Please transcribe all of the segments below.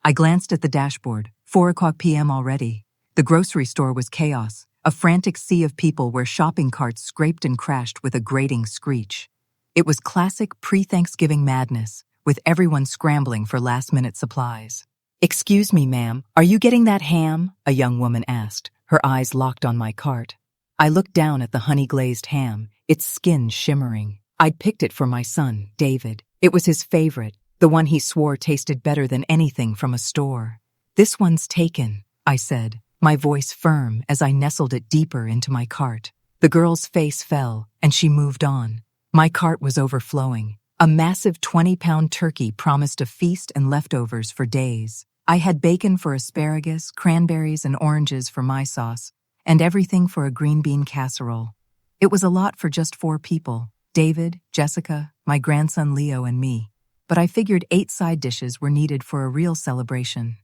I glanced at the dashboard. 4 p.m. already. The grocery store was chaos, a frantic sea of people where shopping carts scraped and crashed with a grating screech. It was classic pre-Thanksgiving madness, with everyone scrambling for last-minute supplies. "Excuse me, ma'am, are you getting that ham?" a young woman asked, her eyes locked on my cart. I looked down at the honey-glazed ham, its skin shimmering. I'd picked it for my son, David. It was his favorite, the one he swore tasted better than anything from a store. "This one's taken," I said, my voice firm as I nestled it deeper into my cart. The girl's face fell, and she moved on. My cart was overflowing. A massive 20-pound turkey promised a feast and leftovers for days. I had bacon for asparagus, cranberries and oranges for my sauce, and everything for a green bean casserole. It was a lot for just 4 people, David, Jessica, my grandson Leo, and me. But I figured 8 side dishes were needed for a real celebration.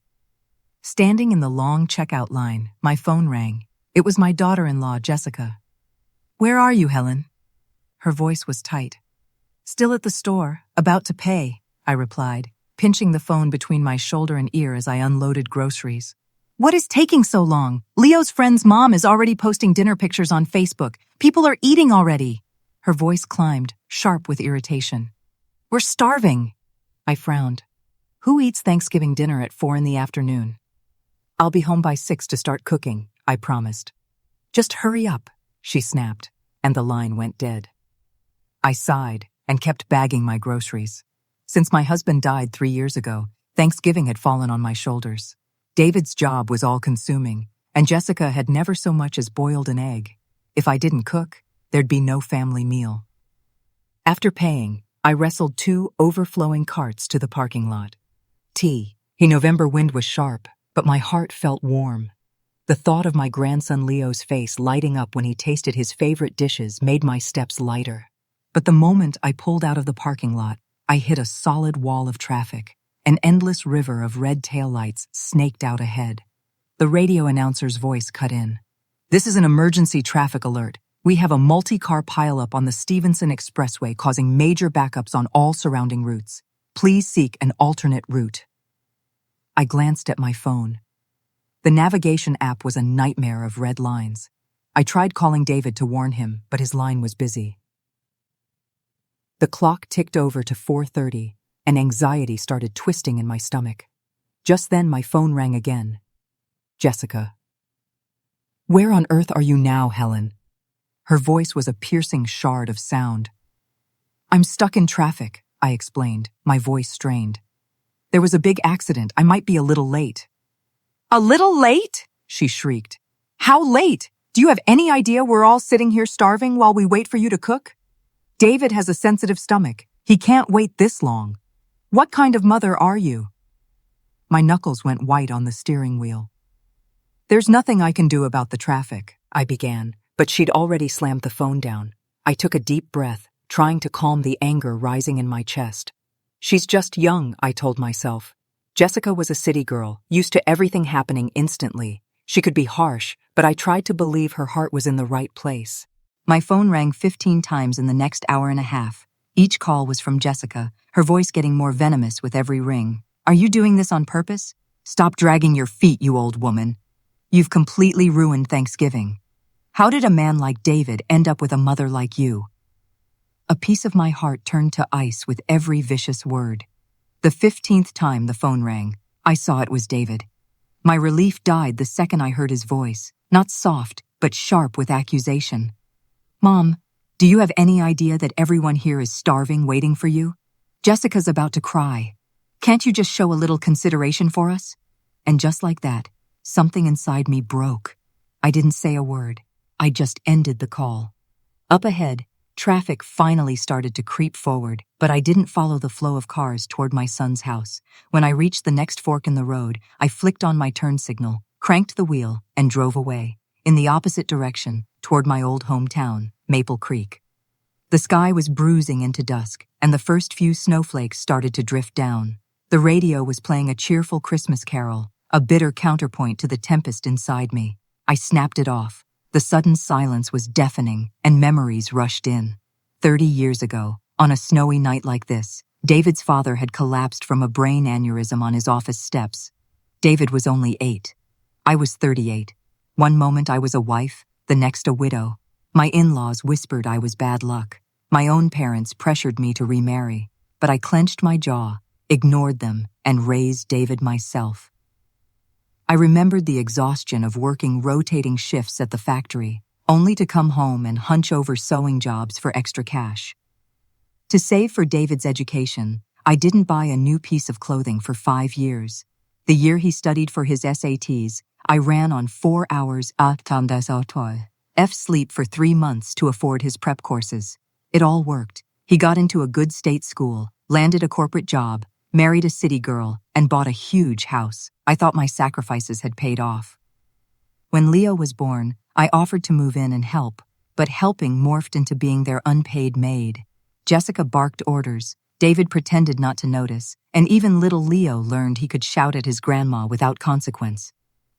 Standing in the long checkout line, my phone rang. It was my daughter-in-law, Jessica. "Where are you, Helen?" Her voice was tight. "Still at the store, about to pay," I replied, pinching the phone between my shoulder and ear as I unloaded groceries. "What is taking so long? Leo's friend's mom is already posting dinner pictures on Facebook. People are eating already." Her voice climbed, sharp with irritation. "We're starving." I frowned. Who eats Thanksgiving dinner at 4 in the afternoon? "I'll be home by 6 to start cooking," I promised. "Just hurry up," she snapped, and the line went dead. I sighed and kept bagging my groceries. Since my husband died 3 years ago, Thanksgiving had fallen on my shoulders. David's job was all-consuming, and Jessica had never so much as boiled an egg. If I didn't cook, there'd be no family meal. After paying, I wrestled 2 overflowing carts to the parking lot. The November wind was sharp, but my heart felt warm. The thought of my grandson Leo's face lighting up when he tasted his favorite dishes made my steps lighter. But the moment I pulled out of the parking lot, I hit a solid wall of traffic. An endless river of red taillights snaked out ahead. The radio announcer's voice cut in. "This is an emergency traffic alert. We have a multi-car pileup on the Stevenson Expressway causing major backups on all surrounding routes. Please seek an alternate route." I glanced at my phone. The navigation app was a nightmare of red lines. I tried calling David to warn him, but his line was busy. The clock ticked over to 4:30, and anxiety started twisting in my stomach. Just then my phone rang again. Jessica. "Where on earth are you now, Helen?" Her voice was a piercing shard of sound. "I'm stuck in traffic," I explained, my voice strained. "There was a big accident. I might be a little late." "A little late?" she shrieked. "How late? Do you have any idea we're all sitting here starving while we wait for you to cook? David has a sensitive stomach. He can't wait this long. What kind of mother are you?" My knuckles went white on the steering wheel. "There's nothing I can do about the traffic," I began, but she'd already slammed the phone down. I took a deep breath, trying to calm the anger rising in my chest. "She's just young," I told myself. Jessica was a city girl, used to everything happening instantly. She could be harsh, but I tried to believe her heart was in the right place. My phone rang 15 times in the next hour and a half. Each call was from Jessica, her voice getting more venomous with every ring. "Are you doing this on purpose? Stop dragging your feet, you old woman. You've completely ruined Thanksgiving. How did a man like David end up with a mother like you?" A piece of my heart turned to ice with every vicious word. The 15th time the phone rang, I saw it was David. My relief died the second I heard his voice, not soft, but sharp with accusation. "Mom, do you have any idea that everyone here is starving waiting for you? Jessica's about to cry. Can't you just show a little consideration for us?" And just like that, something inside me broke. I didn't say a word. I just ended the call. Up ahead, traffic finally started to creep forward, but I didn't follow the flow of cars toward my son's house. When I reached the next fork in the road, I flicked on my turn signal, cranked the wheel, and drove away, in the opposite direction, toward my old hometown, Maple Creek. The sky was bruising into dusk, and the first few snowflakes started to drift down. The radio was playing a cheerful Christmas carol, a bitter counterpoint to the tempest inside me. I snapped it off. The sudden silence was deafening, and memories rushed in. 30 years ago, on a snowy night like this, David's father had collapsed from a brain aneurysm on his office steps. David was only 8. I was 38. One moment I was a wife, the next a widow. My in-laws whispered I was bad luck. My own parents pressured me to remarry, but I clenched my jaw, ignored them, and raised David myself. I remembered the exhaustion of working rotating shifts at the factory, only to come home and hunch over sewing jobs for extra cash. To save for David's education, I didn't buy a new piece of clothing for 5 years. The year he studied for his SATs, I ran on 4 hours F sleep for 3 months to afford his prep courses. It all worked. He got into a good state school, landed a corporate job, married a city girl, and bought a huge house. I thought my sacrifices had paid off. When Leo was born, I offered to move in and help, but helping morphed into being their unpaid maid. Jessica barked orders, David pretended not to notice, and even little Leo learned he could shout at his grandma without consequence.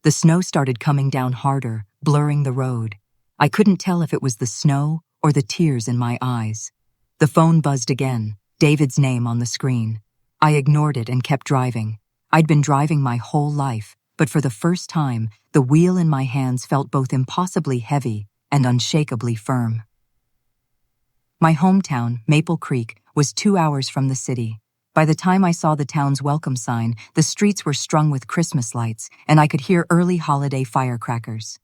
The snow started coming down harder, blurring the road. I couldn't tell if it was the snow or the tears in my eyes. The phone buzzed again, David's name on the screen. I ignored it and kept driving. I'd been driving my whole life, but for the first time, the wheel in my hands felt both impossibly heavy and unshakably firm. My hometown, Maple Creek, was 2 hours from the city. By the time I saw the town's welcome sign, the streets were strung with Christmas lights, and I could hear early holiday firecrackers.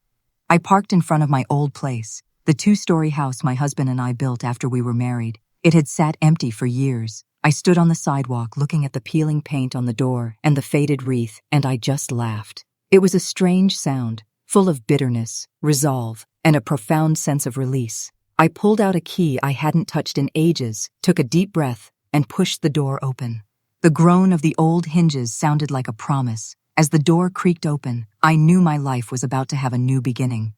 I parked in front of my old place, the 2-story house my husband and I built after we were married. It had sat empty for years. I stood on the sidewalk looking at the peeling paint on the door and the faded wreath, and I just laughed. It was a strange sound, full of bitterness, resolve, and a profound sense of release. I pulled out a key I hadn't touched in ages, took a deep breath, and pushed the door open. The groan of the old hinges sounded like a promise. As the door creaked open, I knew my life was about to have a new beginning.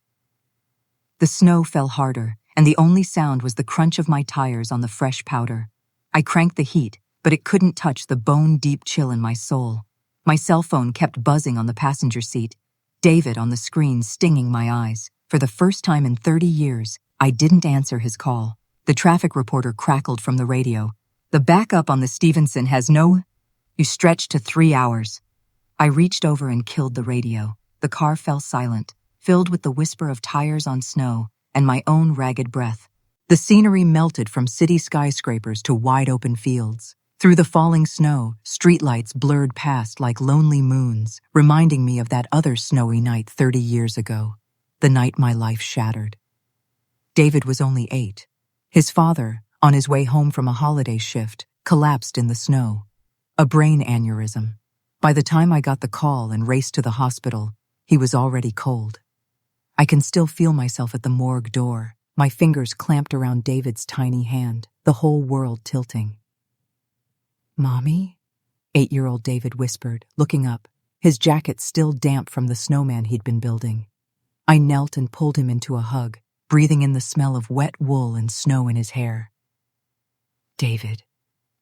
The snow fell harder, and the only sound was the crunch of my tires on the fresh powder. I cranked the heat, but it couldn't touch the bone-deep chill in my soul. My cell phone kept buzzing on the passenger seat, David on the screen stinging my eyes. For the first time in 30 years, I didn't answer his call. The traffic reporter crackled from the radio. The backup on the Stevenson has no... You stretched to 3 hours. I reached over and killed the radio. The car fell silent, filled with the whisper of tires on snow and my own ragged breath. The scenery melted from city skyscrapers to wide-open fields. Through the falling snow, streetlights blurred past like lonely moons, reminding me of that other snowy night 30 years ago, the night my life shattered. David was only 8. His father, on his way home from a holiday shift, collapsed in the snow. A brain aneurysm. By the time I got the call and raced to the hospital, he was already cold. I can still feel myself at the morgue door, my fingers clamped around David's tiny hand, the whole world tilting. "Mommy?" 8-year-old David whispered, looking up, his jacket still damp from the snowman he'd been building. I knelt and pulled him into a hug, breathing in the smell of wet wool and snow in his hair. "David,"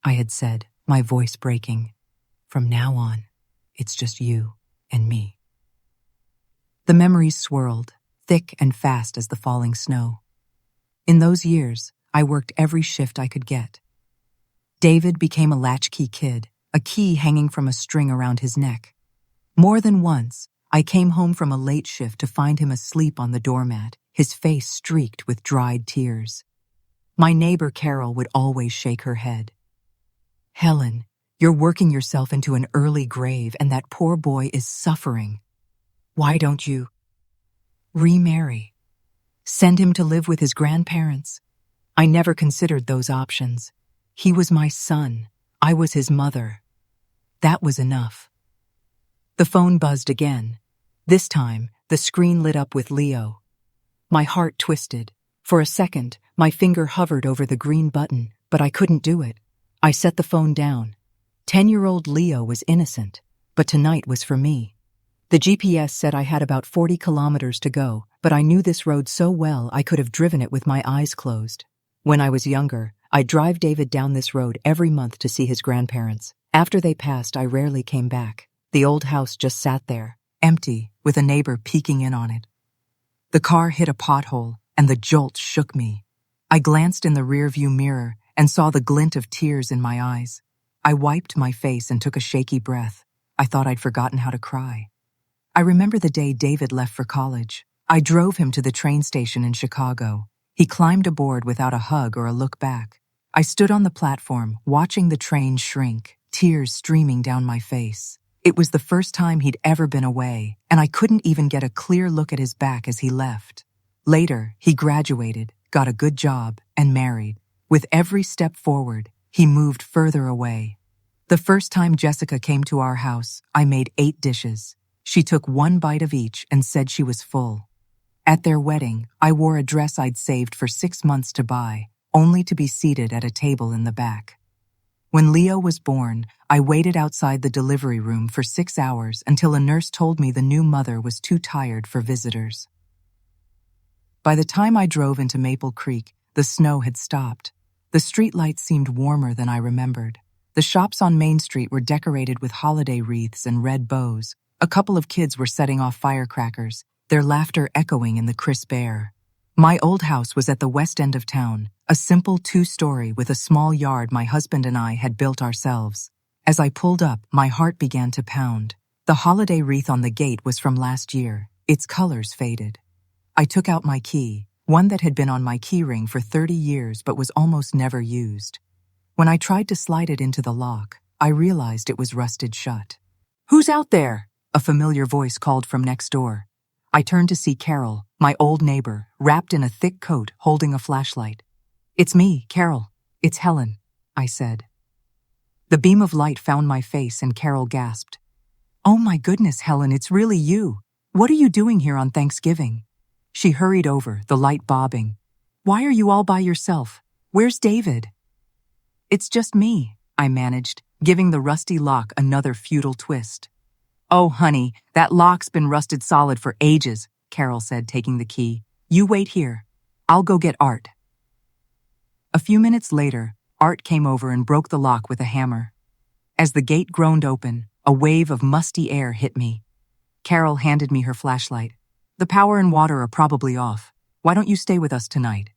I had said, my voice breaking, "from now on, it's just you and me." The memories swirled, thick and fast as the falling snow. In those years, I worked every shift I could get. David became a latchkey kid, a key hanging from a string around his neck. More than once, I came home from a late shift to find him asleep on the doormat, his face streaked with dried tears. My neighbor Carol would always shake her head. "Helen, you're working yourself into an early grave and that poor boy is suffering. Why don't you remarry? Send him to live with his grandparents?" I never considered those options. He was my son. I was his mother. That was enough. The phone buzzed again. This time, the screen lit up with Leo. My heart twisted. For a second, my finger hovered over the green button, but I couldn't do it. I set the phone down. 10-year-old Leo was innocent, but tonight was for me. The GPS said I had about 40 kilometers to go, but I knew this road so well I could have driven it with my eyes closed. When I was younger, I'd drive David down this road every month to see his grandparents. After they passed, I rarely came back. The old house just sat there, empty, with a neighbor peeking in on it. The car hit a pothole, and the jolt shook me. I glanced in the rearview mirror and saw the glint of tears in my eyes. I wiped my face and took a shaky breath. I thought I'd forgotten how to cry. I remember the day David left for college. I drove him to the train station in Chicago. He climbed aboard without a hug or a look back. I stood on the platform, watching the train shrink, tears streaming down my face. It was the first time he'd ever been away, and I couldn't even get a clear look at his back as he left. Later, he graduated, got a good job, and married. With every step forward, he moved further away. The first time Jessica came to our house, I made 8 dishes. She took one bite of each and said she was full. At their wedding, I wore a dress I'd saved for 6 months to buy, only to be seated at a table in the back. When Leo was born, I waited outside the delivery room for 6 hours until a nurse told me the new mother was too tired for visitors. By the time I drove into Maple Creek, the snow had stopped. The streetlights seemed warmer than I remembered. The shops on Main Street were decorated with holiday wreaths and red bows. A couple of kids were setting off firecrackers, their laughter echoing in the crisp air. My old house was at the west end of town, a simple 2-story with a small yard my husband and I had built ourselves. As I pulled up, my heart began to pound. The holiday wreath on the gate was from last year. Its colors faded. I took out my key, one that had been on my keyring for 30 years but was almost never used. When I tried to slide it into the lock, I realized it was rusted shut. "Who's out there?" a familiar voice called from next door. I turned to see Carol, my old neighbor, wrapped in a thick coat, holding a flashlight. "It's me, Carol. It's Helen," I said. The beam of light found my face and Carol gasped. "Oh my goodness, Helen, it's really you. What are you doing here on Thanksgiving?" She hurried over, the light bobbing. "Why are you all by yourself? Where's David?" "It's just me," I managed, giving the rusty lock another futile twist. "Oh, honey, that lock's been rusted solid for ages," Carol said, taking the key. "You wait here. I'll go get Art." A few minutes later, Art came over and broke the lock with a hammer. As the gate groaned open, a wave of musty air hit me. Carol handed me her flashlight. "The power and water are probably off. Why don't you stay with us tonight?"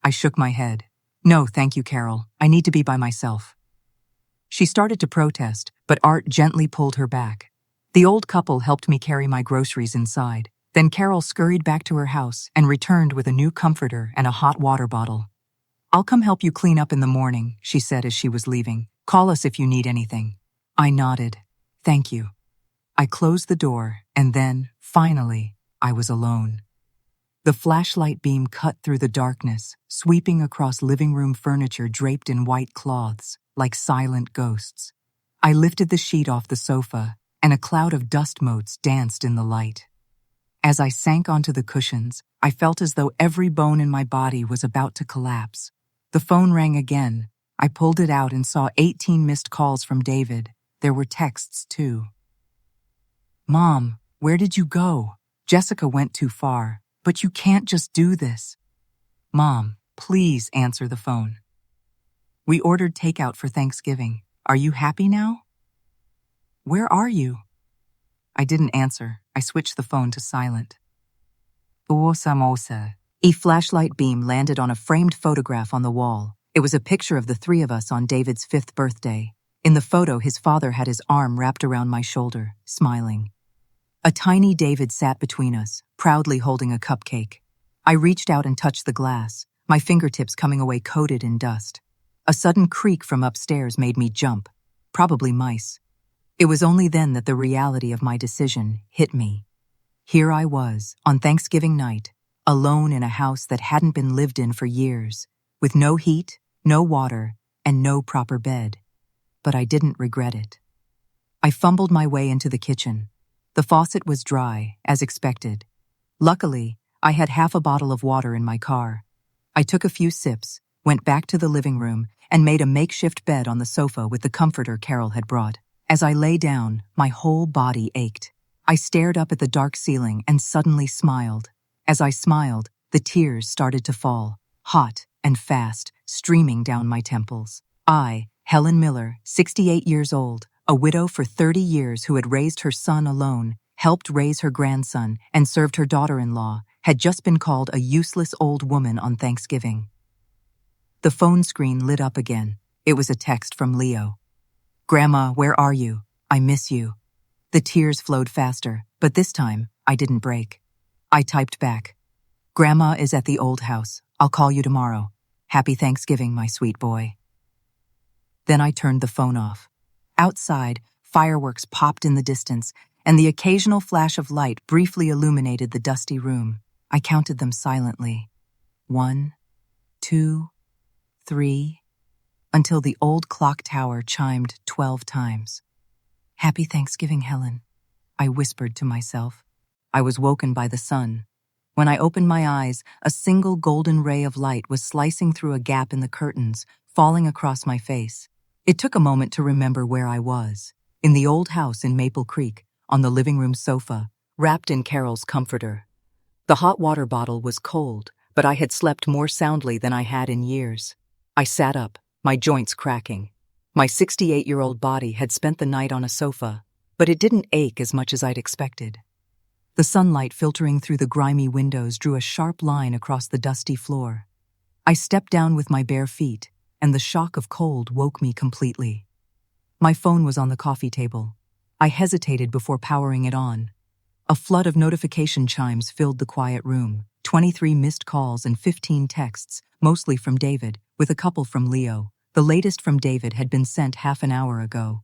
I shook my head. "No, thank you, Carol. I need to be by myself." She started to protest, but Art gently pulled her back. The old couple helped me carry my groceries inside. Then Carol scurried back to her house and returned with a new comforter and a hot water bottle. "I'll come help you clean up in the morning," she said as she was leaving. "Call us if you need anything." I nodded. "Thank you." I closed the door, and then, finally, I was alone. The flashlight beam cut through the darkness, sweeping across living room furniture draped in white cloths, like silent ghosts. I lifted the sheet off the sofa, and a cloud of dust motes danced in the light. As I sank onto the cushions, I felt as though every bone in my body was about to collapse. The phone rang again. I pulled it out and saw 18 missed calls from David. There were texts, too. "Mom, where did you go? Jessica went too far, but you can't just do this." "Mom, please answer the phone." "We ordered takeout for Thanksgiving. Are you happy now?" "Where are you?" I didn't answer. I switched the phone to silent. Samosa. A flashlight beam landed on a framed photograph on the wall. It was a picture of the 3 of us on David's 5th birthday. In the photo, his father had his arm wrapped around my shoulder, smiling. A tiny David sat between us, proudly holding a cupcake. I reached out and touched the glass, my fingertips coming away coated in dust. A sudden creak from upstairs made me jump. Probably mice. It was only then that the reality of my decision hit me. Here I was, on Thanksgiving night, alone in a house that hadn't been lived in for years, with no heat, no water, and no proper bed. But I didn't regret it. I fumbled my way into the kitchen. The faucet was dry, as expected. Luckily, I had half a bottle of water in my car. I took a few sips, went back to the living room, and made a makeshift bed on the sofa with the comforter Carol had brought. As I lay down, my whole body ached. I stared up at the dark ceiling and suddenly smiled. As I smiled, the tears started to fall, hot and fast, streaming down my temples. I, Helen Miller, 68 years old, a widow for 30 years who had raised her son alone, helped raise her grandson, and served her daughter-in-law, had just been called a useless old woman on Thanksgiving. The phone screen lit up again. It was a text from Leo. Grandma, where are you? I miss you. The tears flowed faster, but this time, I didn't break. I typed back. Grandma is at the old house. I'll call you tomorrow. Happy Thanksgiving, my sweet boy. Then I turned the phone off. Outside, fireworks popped in the distance, and the occasional flash of light briefly illuminated the dusty room. I counted them silently. 1, 2, 3, until the old clock tower chimed 12 times. Happy Thanksgiving, Helen, I whispered to myself. I was woken by the sun. When I opened my eyes, a single golden ray of light was slicing through a gap in the curtains, falling across my face. It took a moment to remember where I was. In the old house in Maple Creek, on the living room sofa, wrapped in Carol's comforter. The hot water bottle was cold, but I had slept more soundly than I had in years. I sat up, my joints cracking. My 68-year-old body had spent the night on a sofa, but it didn't ache as much as I'd expected. The sunlight filtering through the grimy windows drew a sharp line across the dusty floor. I stepped down with my bare feet, and the shock of cold woke me completely. My phone was on the coffee table. I hesitated before powering it on. A flood of notification chimes filled the quiet room. 23 missed calls and 15 texts, mostly from David, with a couple from Leo. The latest from David had been sent half an hour ago.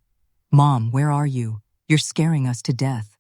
Mom, where are you? You're scaring us to death.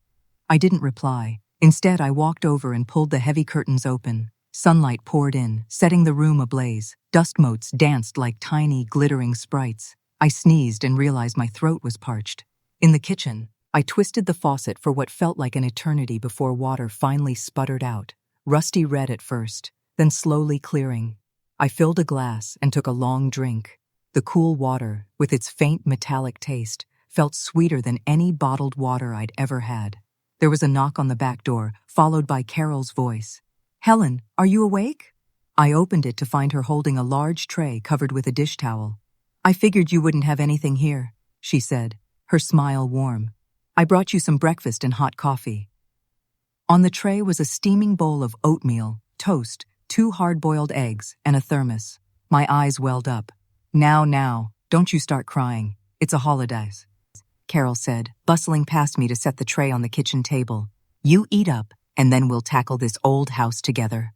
I didn't reply. Instead, I walked over and pulled the heavy curtains open. Sunlight poured in, setting the room ablaze. Dust motes danced like tiny, glittering sprites. I sneezed and realized my throat was parched. In the kitchen, I twisted the faucet for what felt like an eternity before water finally sputtered out, rusty red at first, then slowly clearing. I filled a glass and took a long drink. The cool water, with its faint metallic taste, felt sweeter than any bottled water I'd ever had. There was a knock on the back door, followed by Carol's voice. Helen, are you awake? I opened it to find her holding a large tray covered with a dish towel. I figured you wouldn't have anything here, she said, her smile warm. I brought you some breakfast and hot coffee. On the tray was a steaming bowl of oatmeal, toast, 2 hard-boiled eggs, and a thermos. My eyes welled up. Now, don't you start crying. It's a holidays, Carol said, bustling past me to set the tray on the kitchen table. You eat up, and then we'll tackle this old house together.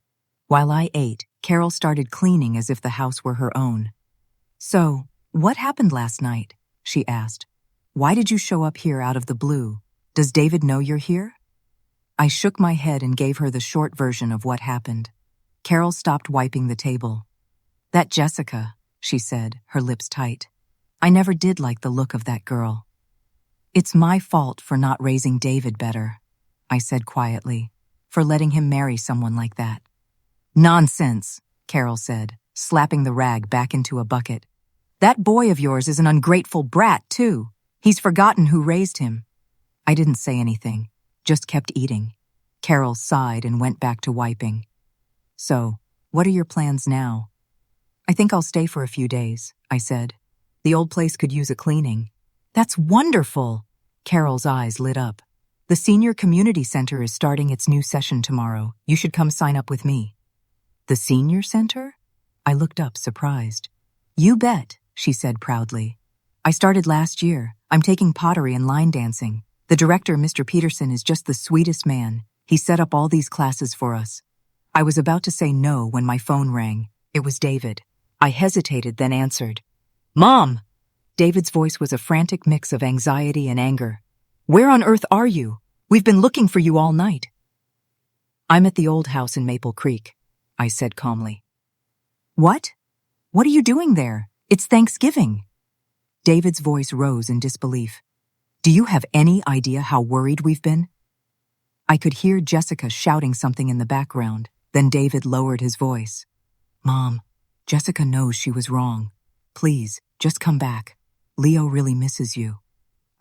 While I ate, Carol started cleaning as if the house were her own. So, what happened last night? She asked. Why did you show up here out of the blue? Does David know you're here? I shook my head and gave her the short version of what happened. Carol stopped wiping the table. That Jessica, she said, her lips tight. I never did like the look of that girl. It's my fault for not raising David better, I said quietly, for letting him marry someone like that. Nonsense, Carol said, slapping the rag back into a bucket. That boy of yours is an ungrateful brat, too. He's forgotten who raised him. I didn't say anything, just kept eating. Carol sighed and went back to wiping. So, what are your plans now? I think I'll stay for a few days, I said. The old place could use a cleaning. That's wonderful! Carol's eyes lit up. The Senior Community Center is starting its new session tomorrow. You should come sign up with me. The Senior Center? I looked up, surprised. You bet, she said proudly. I started last year. I'm taking pottery and line dancing. The director, Mr. Peterson, is just the sweetest man. He set up all these classes for us. I was about to say no when my phone rang. It was David. I hesitated, then answered. Mom! David's voice was a frantic mix of anxiety and anger. Where on earth are you? We've been looking for you all night. I'm at the old house in Maple Creek, I said calmly. What? What are you doing there? It's Thanksgiving. David's voice rose in disbelief. Do you have any idea how worried we've been? I could hear Jessica shouting something in the background. Then David lowered his voice. Mom, Jessica knows she was wrong. Please, just come back. Leo really misses you.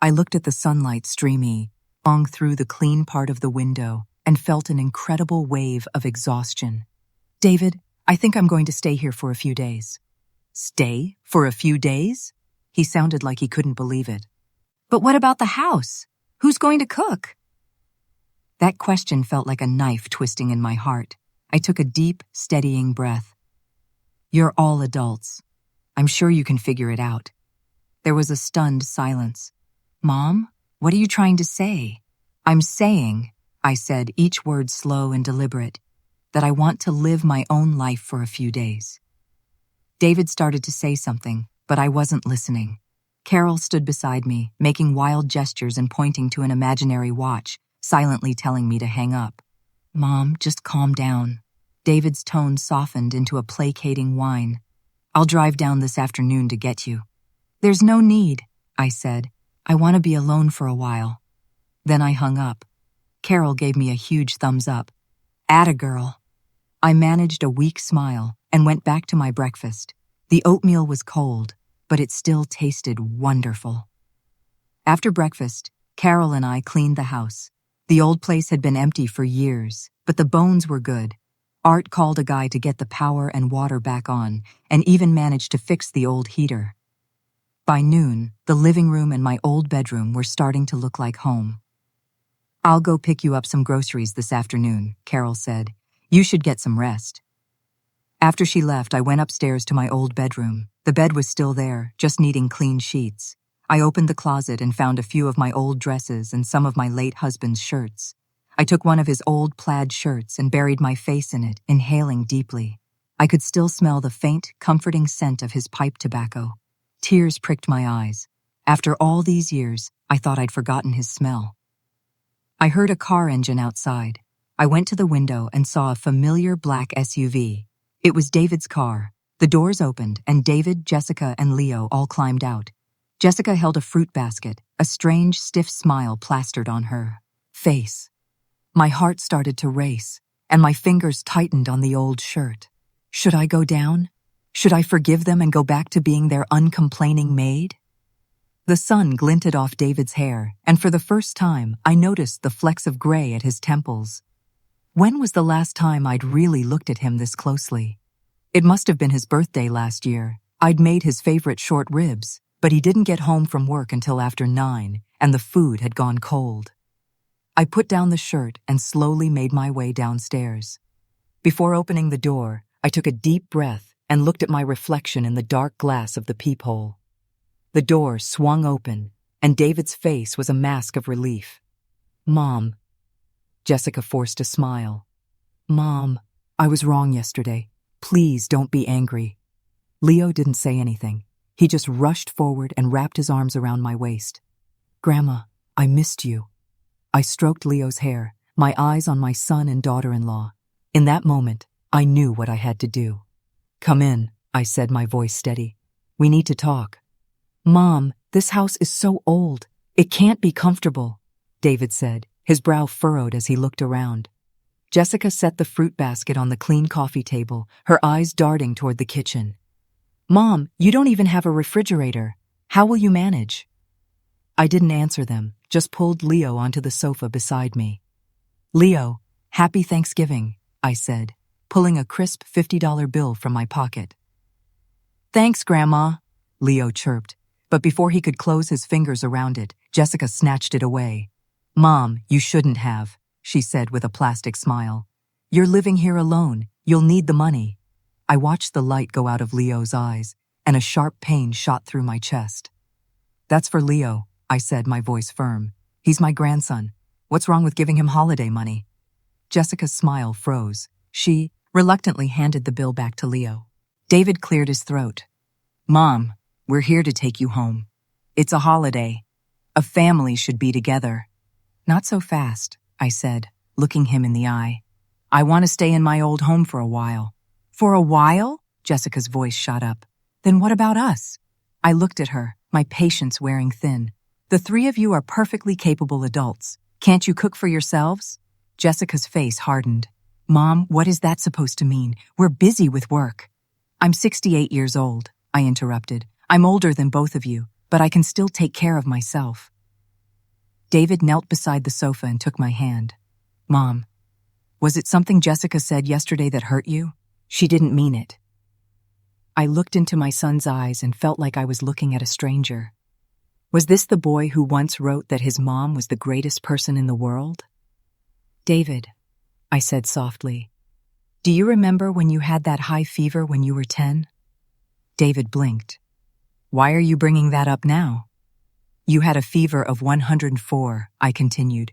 I looked at the sunlight streaming through the clean part of the window and felt an incredible wave of exhaustion. David, I think I'm going to stay here for a few days. Stay for a few days? He sounded like he couldn't believe it. But what about the house? Who's going to cook? That question felt like a knife twisting in my heart. I took a deep, steadying breath. You're all adults. I'm sure you can figure it out. There was a stunned silence. "Mom, what are you trying to say?" "I'm saying," I said, each word slow and deliberate, "that I want to live my own life for a few days." David started to say something, but I wasn't listening. Carol stood beside me, making wild gestures and pointing to an imaginary watch, silently telling me to hang up. "Mom, just calm down." David's tone softened into a placating whine. "I'll drive down this afternoon to get you." "There's no need," I said. "I want to be alone for a while." Then I hung up. Carol gave me a huge thumbs up. "Atta girl." I managed a weak smile and went back to my breakfast. The oatmeal was cold, but it still tasted wonderful. After breakfast, Carol and I cleaned the house. The old place had been empty for years, but the bones were good. Art called a guy to get the power and water back on, and even managed to fix the old heater. By noon, the living room and my old bedroom were starting to look like home. "I'll go pick you up some groceries this afternoon," Carol said. "You should get some rest." After she left, I went upstairs to my old bedroom. The bed was still there, just needing clean sheets. I opened the closet and found a few of my old dresses and some of my late husband's shirts. I took one of his old plaid shirts and buried my face in it, inhaling deeply. I could still smell the faint, comforting scent of his pipe tobacco. Tears pricked my eyes. After all these years, I thought I'd forgotten his smell. I heard a car engine outside. I went to the window and saw a familiar black SUV. It was David's car. The doors opened, and David, Jessica, and Leo all climbed out. Jessica held a fruit basket, a strange, stiff smile plastered on her face. My heart started to race, and my fingers tightened on the old shirt. Should I go down? Should I forgive them and go back to being their uncomplaining maid? The sun glinted off David's hair, and for the first time, I noticed the flecks of gray at his temples. When was the last time I'd really looked at him this closely? It must have been his birthday last year. I'd made his favorite short ribs, but he didn't get home from work until after 9, and the food had gone cold. I put down the shirt and slowly made my way downstairs. Before opening the door, I took a deep breath and looked at my reflection in the dark glass of the peephole. The door swung open, and David's face was a mask of relief. "Mom." Jessica forced a smile. "Mom, I was wrong yesterday. Please don't be angry." Leo didn't say anything. He just rushed forward and wrapped his arms around my waist. "Grandma, I missed you." I stroked Leo's hair, my eyes on my son and daughter-in-law. In that moment, I knew what I had to do. "Come in," I said, my voice steady. "We need to talk." "Mom, this house is so old. It can't be comfortable," David said, his brow furrowed as he looked around. Jessica set the fruit basket on the clean coffee table, her eyes darting toward the kitchen. "Mom, you don't even have a refrigerator. How will you manage?" I didn't answer them, just pulled Leo onto the sofa beside me. "Leo, happy Thanksgiving," I said, pulling a crisp $50 bill from my pocket. "Thanks, Grandma," Leo chirped, but before he could close his fingers around it, Jessica snatched it away. "Mom, you shouldn't have," she said with a plastic smile. "You're living here alone. You'll need the money." I watched the light go out of Leo's eyes, and a sharp pain shot through my chest. "That's for Leo," I said, my voice firm. "He's my grandson. What's wrong with giving him holiday money?" Jessica's smile froze. She reluctantly handed the bill back to Leo. David cleared his throat. "Mom, we're here to take you home. It's a holiday. A family should be together." "Not so fast," I said, looking him in the eye. "I want to stay in my old home for a while." "For a while?" Jessica's voice shot up. "Then what about us?" I looked at her, my patience wearing thin. "The three of you are perfectly capable adults. Can't you cook for yourselves?" Jessica's face hardened. "Mom, what is that supposed to mean? We're busy with work." "I'm 68 years old," I interrupted. "I'm older than both of you, but I can still take care of myself." David knelt beside the sofa and took my hand. "Mom, was it something Jessica said yesterday that hurt you? She didn't mean it." I looked into my son's eyes and felt like I was looking at a stranger. Was this the boy who once wrote that his mom was the greatest person in the world? "David," I said softly, "do you remember when you had that high fever when you were 10? David blinked. Why are you bringing that up now? You had a fever of 104, I continued.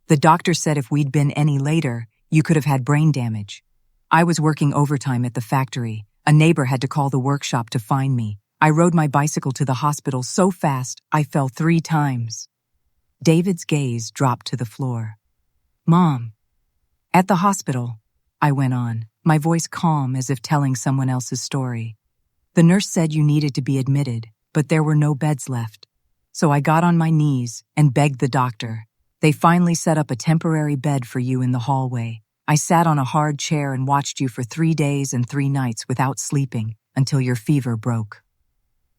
The doctor said if we'd been any later, you could have had brain damage. I was working overtime at the factory. A neighbor had to call the workshop to find me. I rode my bicycle to the hospital so fast I fell 3 times. David's gaze dropped to the floor. Mom. At the hospital, I went on, my voice calm as if telling someone else's story. The nurse said you needed to be admitted, but there were no beds left. So I got on my knees and begged the doctor. They finally set up a temporary bed for you in the hallway. I sat on a hard chair and watched you for 3 days and 3 nights without sleeping until your fever broke.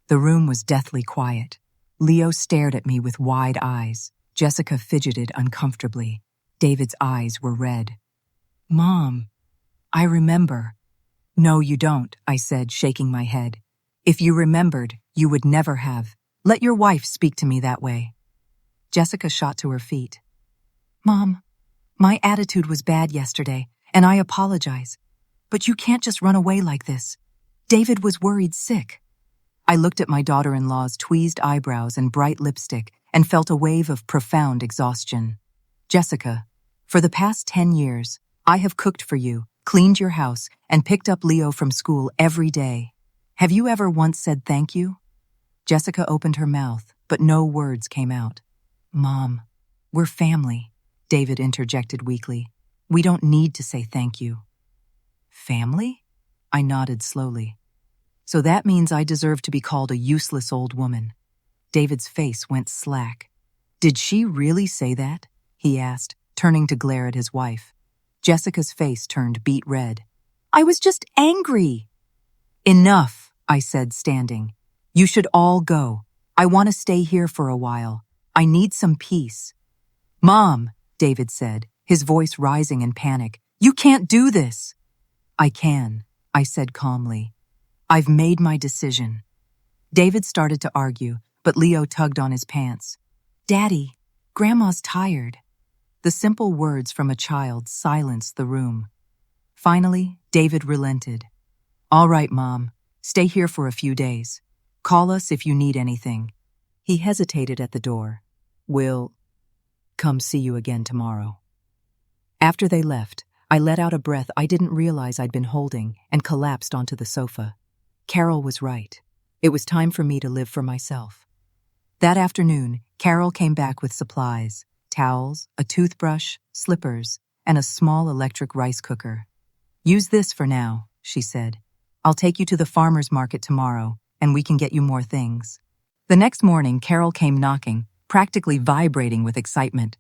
The room was deathly quiet. Leo stared at me with wide eyes. Jessica fidgeted uncomfortably. David's eyes were red. Mom, I remember. No, you don't, I said, shaking my head. If you remembered, you would never have. Let your wife speak to me that way. Jessica shot to her feet. Mom, my attitude was bad yesterday, and I apologize. But you can't just run away like this. David was worried sick. I looked at my daughter-in-law's tweezed eyebrows and bright lipstick and felt a wave of profound exhaustion. Jessica, for the past 10 years, I have cooked for you, cleaned your house, and picked up Leo from school every day. Have you ever once said thank you? Jessica opened her mouth, but no words came out. Mom, we're family, David interjected weakly. We don't need to say thank you. Family? I nodded slowly. So that means I deserve to be called a useless old woman. David's face went slack. Did she really say that? He asked, turning to glare at his wife. Jessica's face turned beet red. I was just angry. Enough, I said, standing. You should all go. I want to stay here for a while. I need some peace. Mom, David said, his voice rising in panic. You can't do this. I can, I said calmly. I've made my decision. David started to argue, but Leo tugged on his pants. Daddy, Grandma's tired. The simple words from a child silenced the room. Finally, David relented. All right, Mom, stay here for a few days. Call us if you need anything. He hesitated at the door. We'll come see you again tomorrow. After they left, I let out a breath I didn't realize I'd been holding and collapsed onto the sofa. Carol was right. It was time for me to live for myself. That afternoon, Carol came back with supplies, towels, a toothbrush, slippers, and a small electric rice cooker. Use this for now, she said. I'll take you to the farmer's market tomorrow, and we can get you more things. The next morning, Carol came knocking, practically vibrating with excitement.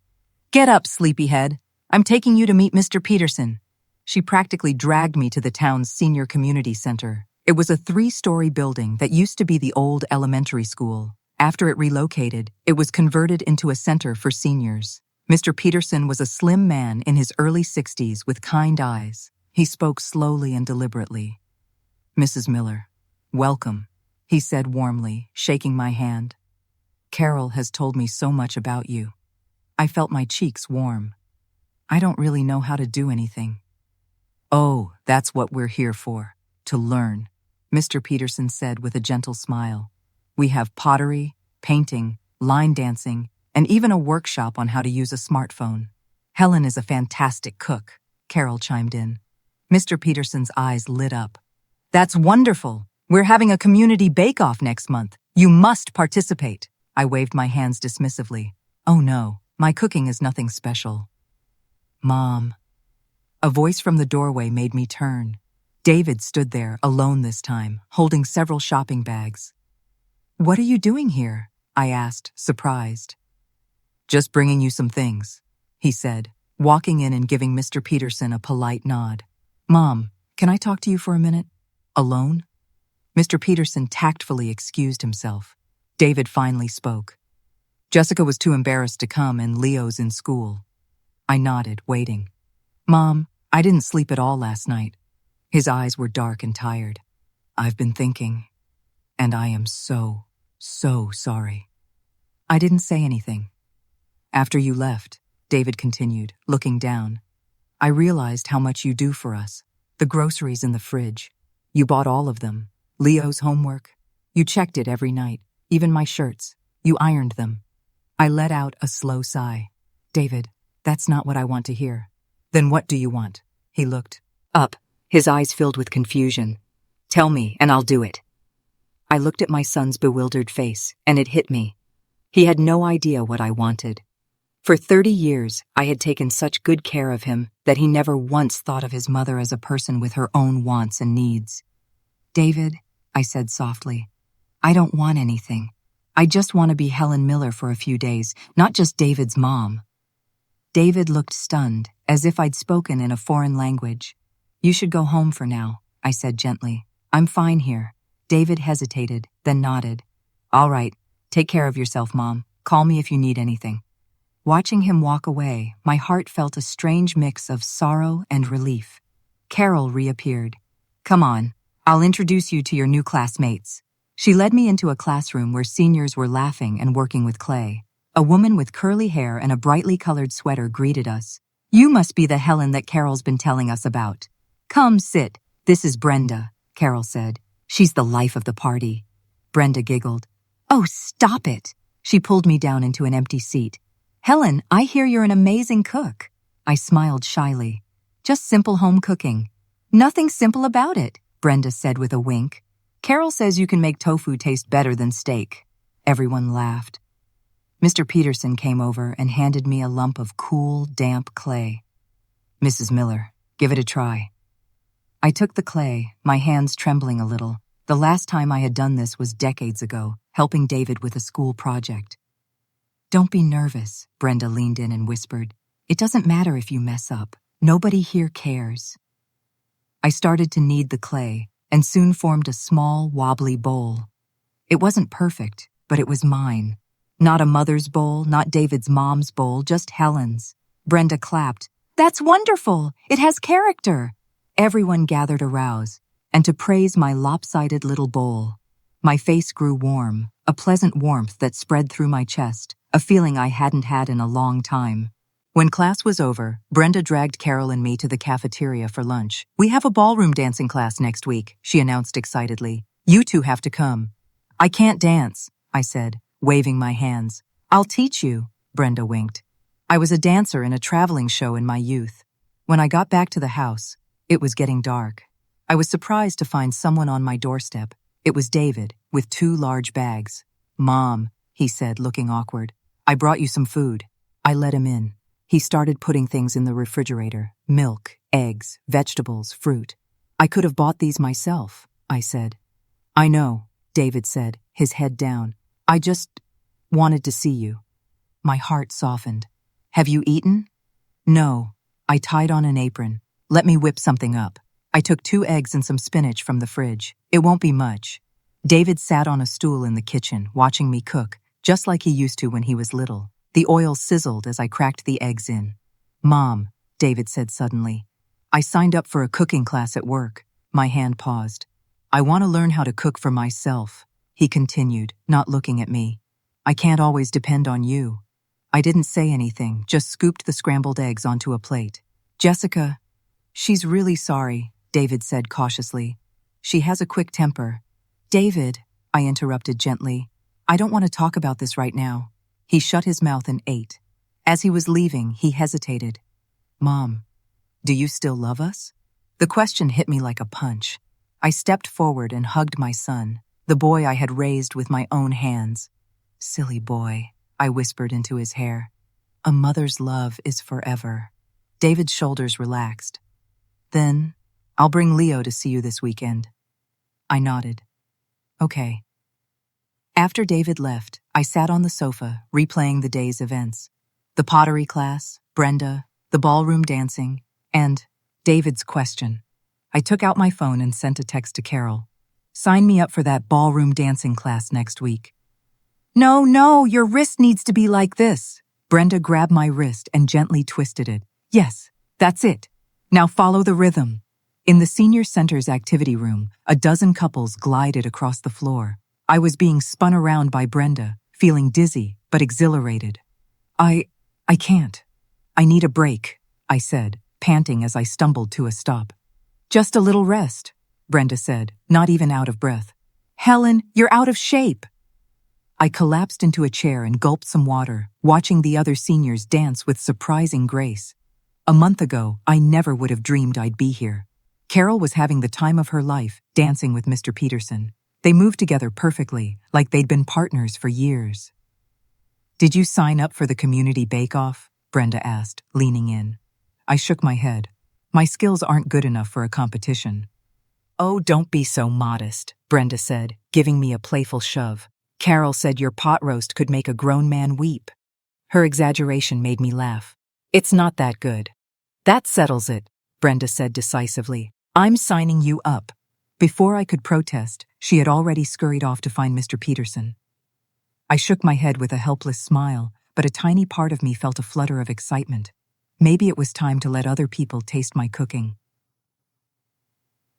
Get up, sleepyhead. I'm taking you to meet Mr. Peterson. She practically dragged me to the town's senior community center. It was a 3-story building that used to be the old elementary school. After it relocated, it was converted into a center for seniors. Mr. Peterson was a slim man in his early 60s with kind eyes. He spoke slowly and deliberately. Mrs. Miller, welcome, he said warmly, shaking my hand. Carol has told me so much about you. I felt my cheeks warm. I don't really know how to do anything. Oh, that's what we're here for, to learn, Mr. Peterson said with a gentle smile. We have pottery, painting, line dancing, and even a workshop on how to use a smartphone. Helen is a fantastic cook, Carol chimed in. Mr. Peterson's eyes lit up. That's wonderful. We're having a community bake-off next month. You must participate. I waved my hands dismissively. Oh no, my cooking is nothing special. Mom. A voice from the doorway made me turn. David stood there, alone this time, holding several shopping bags. What are you doing here? I asked, surprised. Just bringing you some things, he said, walking in and giving Mr. Peterson a polite nod. Mom, can I talk to you for a minute? Alone? Mr. Peterson tactfully excused himself. David finally spoke. Jessica was too embarrassed to come and Leo's in school. I nodded, waiting. Mom, I didn't sleep at all last night. His eyes were dark and tired. I've been thinking, and I am so sorry. I didn't say anything. After you left, David continued, looking down, I realized how much you do for us. The groceries in the fridge. You bought all of them. Leo's homework. You checked it every night, even my shirts. You ironed them. I let out a slow sigh. David, that's not what I want to hear. Then what do you want? He looked up, his eyes filled with confusion. Tell me, and I'll do it. I looked at my son's bewildered face, and it hit me. He had no idea what I wanted. For 30 years, I had taken such good care of him that he never once thought of his mother as a person with her own wants and needs. David, I said softly, I don't want anything. I just want to be Helen Miller for a few days, not just David's mom. David looked stunned, as if I'd spoken in a foreign language. You should go home for now, I said gently. I'm fine here. David hesitated, then nodded. All right, take care of yourself, Mom. Call me if you need anything. Watching him walk away, my heart felt a strange mix of sorrow and relief. Carol reappeared. Come on, I'll introduce you to your new classmates. She led me into a classroom where seniors were laughing and working with clay. A woman with curly hair and a brightly colored sweater greeted us. You must be the Helen that Carol's been telling us about. Come sit. This is Brenda, Carol said. She's the life of the party. Brenda giggled. Oh, stop it. She pulled me down into an empty seat. Helen, I hear you're an amazing cook. I smiled shyly. Just simple home cooking. Nothing simple about it, Brenda said with a wink. Carol says you can make tofu taste better than steak. Everyone laughed. Mr. Peterson came over and handed me a lump of cool, damp clay. Mrs. Miller, give it a try. I took the clay, my hands trembling a little. The last time I had done this was decades ago, helping David with a school project. Don't be nervous, Brenda leaned in and whispered. It doesn't matter if you mess up. Nobody here cares. I started to knead the clay and soon formed a small, wobbly bowl. It wasn't perfect, but it was mine. Not a mother's bowl, not David's mom's bowl, just Helen's. Brenda clapped. That's wonderful! It has character! Everyone gathered arouse, and to praise my lopsided little bowl. My face grew warm, a pleasant warmth that spread through my chest, a feeling I hadn't had in a long time. When class was over, Brenda dragged Carol and me to the cafeteria for lunch. We have a ballroom dancing class next week, she announced excitedly. You two have to come. I can't dance, I said, waving my hands. I'll teach you, Brenda winked. I was a dancer in a traveling show in my youth. When I got back to the house, it was getting dark. I was surprised to find someone on my doorstep. It was David, with 2 large bags. Mom, he said, looking awkward. I brought you some food. I let him in. He started putting things in the refrigerator. Milk, eggs, vegetables, fruit. I could have bought these myself, I said. I know, David said, his head down. I just wanted to see you. My heart softened. Have you eaten? No. I tied on an apron. Let me whip something up. I took 2 eggs and some spinach from the fridge. It won't be much. David sat on a stool in the kitchen, watching me cook, just like he used to when he was little. The oil sizzled as I cracked the eggs in. Mom, David said suddenly, I signed up for a cooking class at work. My hand paused. I want to learn how to cook for myself, he continued, not looking at me. I can't always depend on you. I didn't say anything, just scooped the scrambled eggs onto a plate. Jessica, she's really sorry, David said cautiously. She has a quick temper. David, I interrupted gently, I don't want to talk about this right now. He shut his mouth and ate. As he was leaving, he hesitated. Mom, do you still love us? The question hit me like a punch. I stepped forward and hugged my son, the boy I had raised with my own hands. Silly boy, I whispered into his hair. A mother's love is forever. David's shoulders relaxed. Then, I'll bring Leo to see you this weekend. I nodded. Okay. After David left, I sat on the sofa, replaying the day's events. The pottery class, Brenda, the ballroom dancing, and David's question. I took out my phone and sent a text to Carol. Sign me up for that ballroom dancing class next week. No, your wrist needs to be like this. Brenda grabbed my wrist and gently twisted it. Yes, that's it. Now follow the rhythm. In the senior center's activity room, a dozen couples glided across the floor. I was being spun around by Brenda, feeling dizzy but exhilarated. I can't. I need a break, I said, panting as I stumbled to a stop. Just a little rest, Brenda said, not even out of breath. Helen, you're out of shape. I collapsed into a chair and gulped some water, watching the other seniors dance with surprising grace. A month ago, I never would have dreamed I'd be here. Carol was having the time of her life, dancing with Mr. Peterson. They moved together perfectly, like they'd been partners for years. Did you sign up for the community bake-off? Brenda asked, leaning in. I shook my head. My skills aren't good enough for a competition. Oh, don't be so modest, Brenda said, giving me a playful shove. Carol said your pot roast could make a grown man weep. Her exaggeration made me laugh. It's not that good. That settles it, Brenda said decisively. I'm signing you up. Before I could protest, she had already scurried off to find Mr. Peterson. I shook my head with a helpless smile, but a tiny part of me felt a flutter of excitement. Maybe it was time to let other people taste my cooking.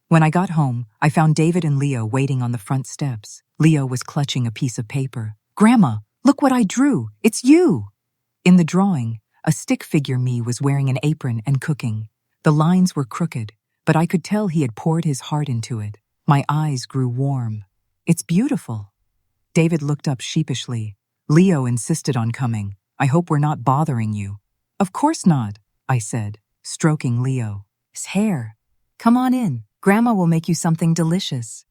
When I got home, I found David and Leo waiting on the front steps. Leo was clutching a piece of paper. Grandma, look what I drew! It's you! In the drawing, a stick figure me was wearing an apron and cooking. The lines were crooked, but I could tell he had poured his heart into it. My eyes grew warm. It's beautiful. David looked up sheepishly. Leo insisted on coming. I hope we're not bothering you. Of course not, I said, stroking Leo. His hair. Come on in. Grandma will make you something delicious.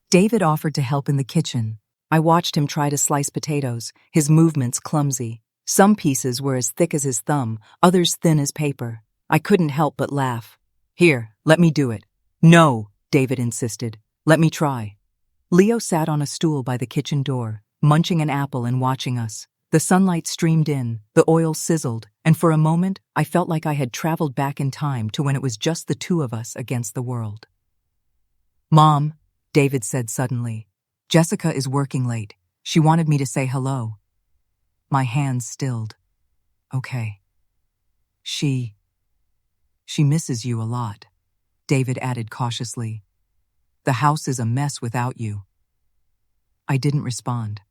David offered to help in the kitchen. I watched him try to slice potatoes, his movements clumsy. Some pieces were as thick as his thumb, others thin as paper. I couldn't help but laugh. Here, let me do it. No, David insisted. Let me try. Leo sat on a stool by the kitchen door, munching an apple and watching us. The sunlight streamed in, the oil sizzled, and for a moment I felt like I had traveled back in time to when it was just the two of us against the world. Mom, David said suddenly, Jessica is working late. She wanted me to say hello. My hands stilled. Okay. She misses you a lot, David added cautiously. The house is a mess without you. I didn't respond.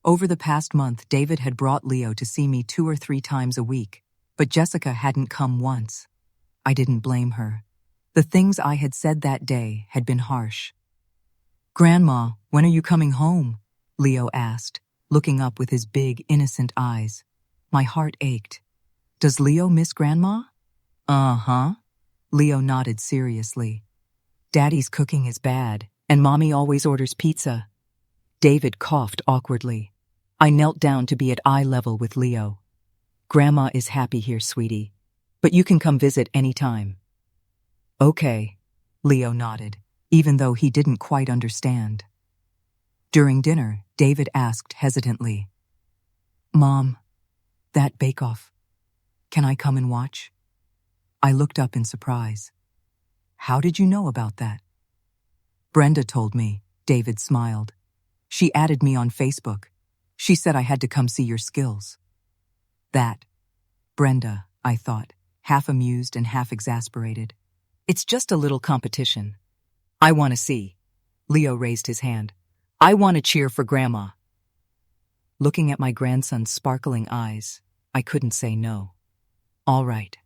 Over the past month, David had brought Leo to see me 2 or 3 times a week, but Jessica hadn't come once. I didn't blame her. The things I had said that day had been harsh. Grandma, when are you coming home? Leo asked, looking up with his big, innocent eyes. My heart ached. Does Leo miss Grandma? Uh-huh. Leo nodded seriously. Daddy's cooking is bad, and Mommy always orders pizza. David coughed awkwardly. I knelt down to be at eye level with Leo. Grandma is happy here, sweetie, but you can come visit anytime. Okay, Leo nodded, even though he didn't quite understand. During dinner, David asked hesitantly, Mom, that bake-off, can I come and watch? I looked up in surprise. How did you know about that? Brenda told me, David smiled. She added me on Facebook. She said I had to come see your skills. That. Brenda, I thought, half amused and half exasperated. It's just a little competition. I want to see. Leo raised his hand. I want to cheer for Grandma. Looking at my grandson's sparkling eyes, I couldn't say no. All right.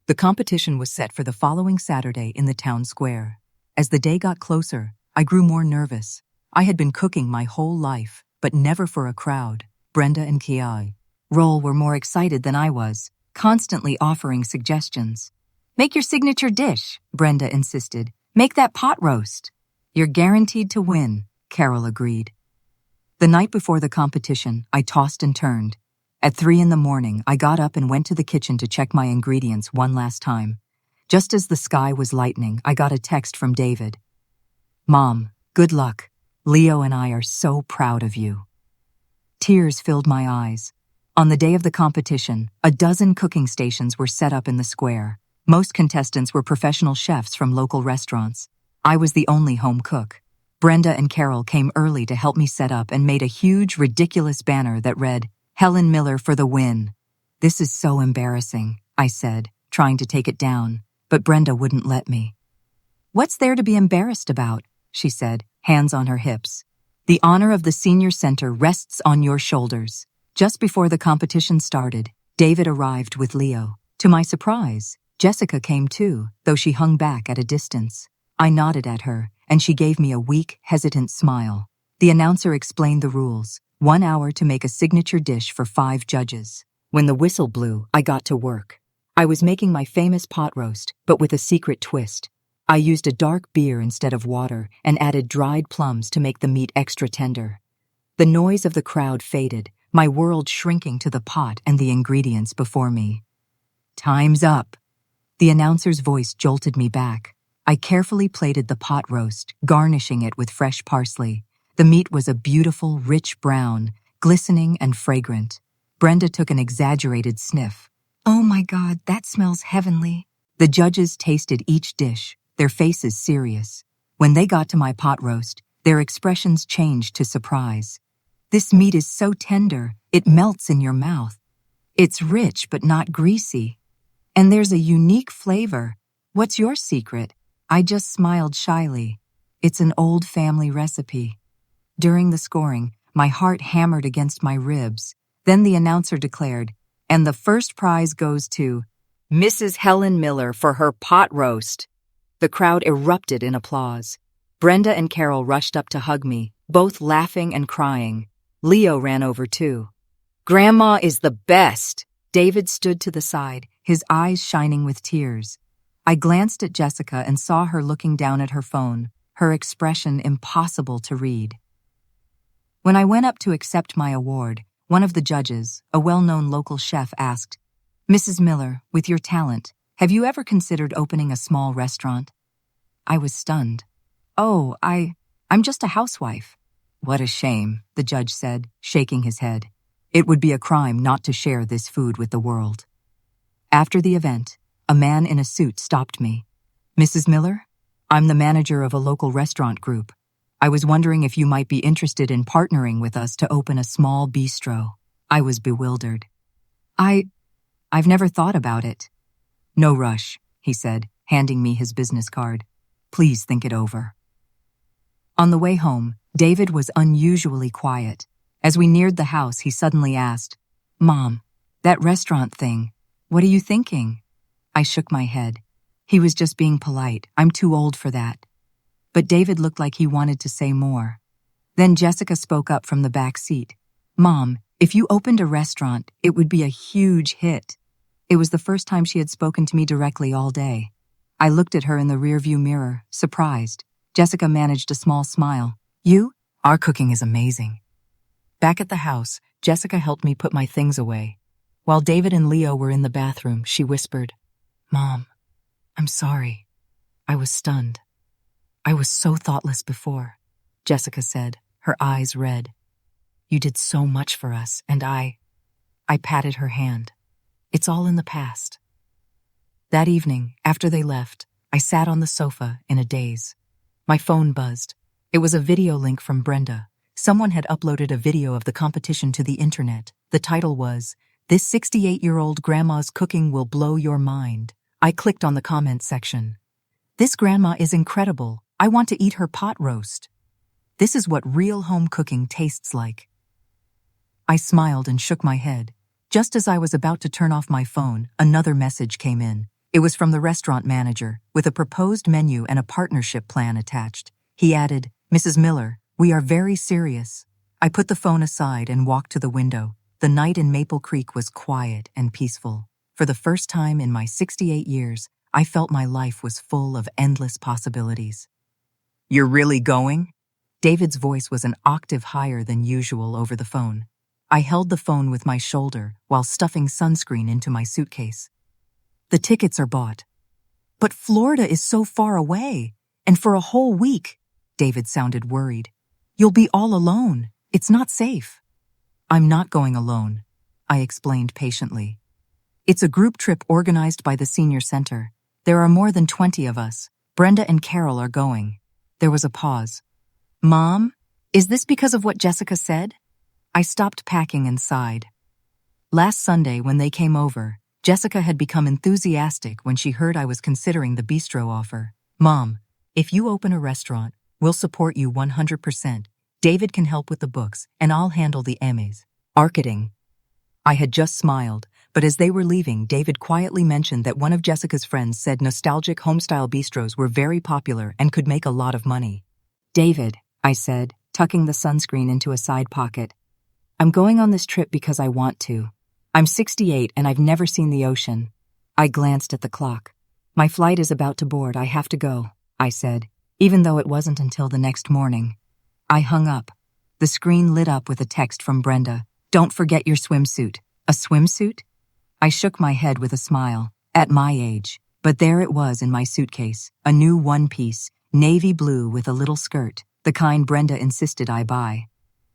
The competition was set for the following Saturday in the town square. As the day got closer, I grew more nervous. I had been cooking my whole life, but never for a crowd. Brenda and Kiai Roll were more excited than I was, constantly offering suggestions. Make your signature dish, Brenda insisted. Make that pot roast. You're guaranteed to win, Carol agreed. The night before the competition, I tossed and turned. At 3 a.m, I got up and went to the kitchen to check my ingredients one last time. Just as the sky was lightening, I got a text from David. Mom, good luck. Leo and I are so proud of you. Tears filled my eyes. On the day of the competition, 12 cooking stations were set up in the square. Most contestants were professional chefs from local restaurants. I was the only home cook. Brenda and Carol came early to help me set up and made a huge, ridiculous banner that read, Helen Miller for the win. This is so embarrassing, I said, trying to take it down, but Brenda wouldn't let me. What's there to be embarrassed about? She said, hands on her hips. The honor of the senior center rests on your shoulders. Just before the competition started, David arrived with Leo. To my surprise, Jessica came too, though she hung back at a distance. I nodded at her, and she gave me a weak, hesitant smile. The announcer explained the rules. 1 hour to make a signature dish for 5 judges. When the whistle blew, I got to work. I was making my famous pot roast, but with a secret twist. I used a dark beer instead of water and added dried plums to make the meat extra tender. The noise of the crowd faded, my world shrinking to the pot and the ingredients before me. "Time's up." The announcer's voice jolted me back. I carefully plated the pot roast, garnishing it with fresh parsley. The meat was a beautiful, rich brown, glistening and fragrant. Brenda took an exaggerated sniff. "Oh my God, that smells heavenly." The judges tasted each dish, their faces serious. When they got to my pot roast, their expressions changed to surprise. "This meat is so tender, it melts in your mouth. It's rich but not greasy. And there's a unique flavor. What's your secret?" I just smiled shyly. "It's an old family recipe." During the scoring, my heart hammered against my ribs. Then the announcer declared, "And the first prize goes to Mrs. Helen Miller for her pot roast." The crowd erupted in applause. Brenda and Carol rushed up to hug me, both laughing and crying. Leo ran over too. "Grandma is the best." David stood to the side, his eyes shining with tears. I glanced at Jessica and saw her looking down at her phone, her expression impossible to read. When I went up to accept my award, one of the judges, a well-known local chef, asked, "Mrs. Miller, with your talent, have you ever considered opening a small restaurant?" I was stunned. "Oh, I'm just a housewife." "What a shame," the judge said, shaking his head. "It would be a crime not to share this food with the world." After the event, a man in a suit stopped me. "Mrs. Miller, I'm the manager of a local restaurant group. I was wondering if you might be interested in partnering with us to open a small bistro." I was bewildered. I've never thought about it." "No rush," he said, handing me his business card. "Please think it over." On the way home, David was unusually quiet. As we neared the house, he suddenly asked, "Mom, that restaurant thing, what are you thinking?" I shook my head. He was just being polite. I'm too old for that. But David looked like he wanted to say more. Then Jessica spoke up from the back seat. "Mom, if you opened a restaurant, it would be a huge hit." It was the first time she had spoken to me directly all day. I looked at her in the rearview mirror, surprised. Jessica managed a small smile. "You? Our cooking is amazing." Back at the house, Jessica helped me put my things away. While David and Leo were in the bathroom, she whispered, "Mom, I'm sorry." I was stunned. "I was so thoughtless before," Jessica said, her eyes red. "You did so much for us, and I patted her hand. "It's all in the past." That evening, after they left, I sat on the sofa in a daze. My phone buzzed. It was a video link from Brenda. Someone had uploaded a video of the competition to the internet. The title was, "This 68-year-old grandma's cooking will blow your mind." I clicked on the comment section. "This grandma is incredible. I want to eat her pot roast. This is what real home cooking tastes like." I smiled and shook my head. Just as I was about to turn off my phone, another message came in. It was from the restaurant manager, with a proposed menu and a partnership plan attached. He added, "Mrs. Miller, we are very serious." I put the phone aside and walked to the window. The night in Maple Creek was quiet and peaceful. For the first time in my 68 years, I felt my life was full of endless possibilities. "You're really going?" David's voice was an octave higher than usual over the phone. I held the phone with my shoulder while stuffing sunscreen into my suitcase. "The tickets are bought." "But Florida is so far away, and for a whole week," David sounded worried. "You'll be all alone. It's not safe." "I'm not going alone," I explained patiently. "It's a group trip organized by the senior center. There are more than 20 of us. Brenda and Carol are going." There was a pause. "Mom, is this because of what Jessica said?" I stopped packing and sighed. Last Sunday, when they came over, Jessica had become enthusiastic when she heard I was considering the bistro offer. "Mom, if you open a restaurant, we'll support you 100%. David can help with the books, and I'll handle the Emmys. Marketing." I had just smiled, but as they were leaving, David quietly mentioned that one of Jessica's friends said nostalgic homestyle bistros were very popular and could make a lot of money. "David," I said, tucking the sunscreen into a side pocket, "I'm going on this trip because I want to. I'm 68 and I've never seen the ocean." I glanced at the clock. "My flight is about to board, I have to go," I said, even though it wasn't until the next morning. I hung up. The screen lit up with a text from Brenda. "Don't forget your swimsuit." A swimsuit? I shook my head with a smile. At my age. But there it was in my suitcase, a new one-piece, navy blue with a little skirt, the kind Brenda insisted I buy.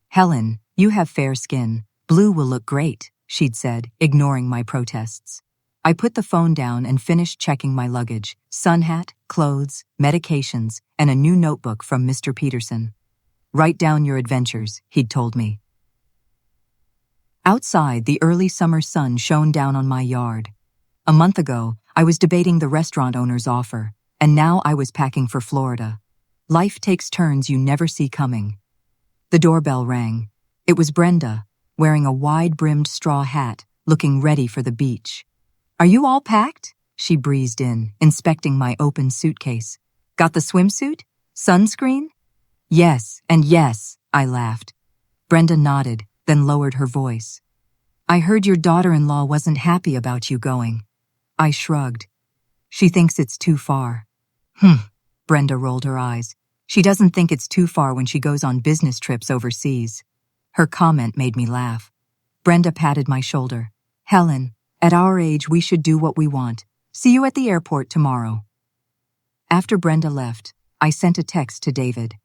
"Helen, you have fair skin. Blue will look great," she'd said, ignoring my protests. I put the phone down and finished checking my luggage, sun hat, clothes, medications, and a new notebook from Mr. Peterson. "Write down your adventures," he'd told me. Outside, the early summer sun shone down on my yard. A month ago, I was debating the restaurant owner's offer, and now I was packing for Florida. Life takes turns you never see coming. The doorbell rang. It was Brenda, wearing a wide-brimmed straw hat, looking ready for the beach. "Are you all packed?" she breezed in, inspecting my open suitcase. "Got the swimsuit? Sunscreen?" "Yes, and yes," I laughed. Brenda nodded, then lowered her voice. "I heard your daughter-in-law wasn't happy about you going." I shrugged. "She thinks it's too far." Brenda rolled her eyes. "She doesn't think it's too far when she goes on business trips overseas." Her comment made me laugh. Brenda patted my shoulder. "Helen, at our age we should do what we want. See you at the airport tomorrow." After Brenda left, I sent a text to David.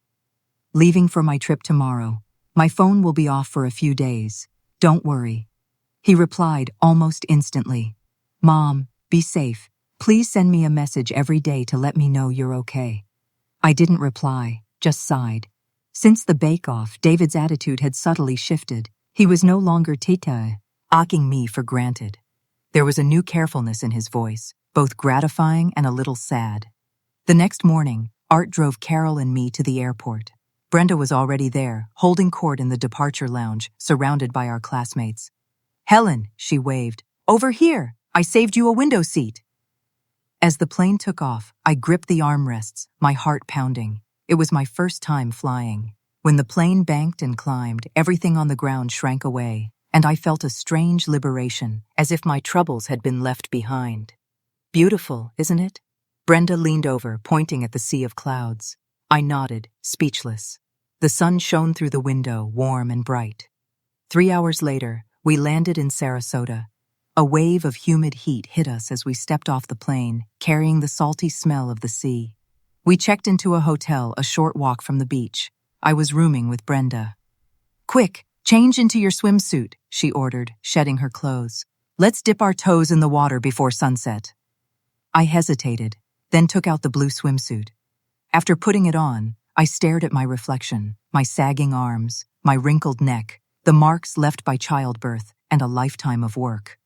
"Leaving for my trip tomorrow. My phone will be off for a few days. Don't worry." He replied almost instantly. "Mom, be safe. Please send me a message every day to let me know you're okay." I didn't reply, just sighed. Since the bake-off, David's attitude had subtly shifted. He was no longer taking me for granted. There was a new carefulness in his voice, both gratifying and a little sad. The next morning, Art drove Carol and me to the airport. Brenda was already there, holding court in the departure lounge, surrounded by our classmates. "Helen," she waved, "over here! I saved you a window seat." As the plane took off, I gripped the armrests, my heart pounding. It was my first time flying. When the plane banked and climbed, everything on the ground shrank away, and I felt a strange liberation, as if my troubles had been left behind. "Beautiful, isn't it?" Brenda leaned over, pointing at the sea of clouds. I nodded, speechless. The sun shone through the window, warm and bright. 3 hours later, we landed in Sarasota. A wave of humid heat hit us as we stepped off the plane, carrying the salty smell of the sea. We checked into a hotel a short walk from the beach. I was rooming with Brenda. "Quick, change into your swimsuit," she ordered, shedding her clothes. "Let's dip our toes in the water before sunset." I hesitated, then took out the blue swimsuit. After putting it on, I stared at my reflection, my sagging arms, my wrinkled neck, the marks left by childbirth, and a lifetime of work.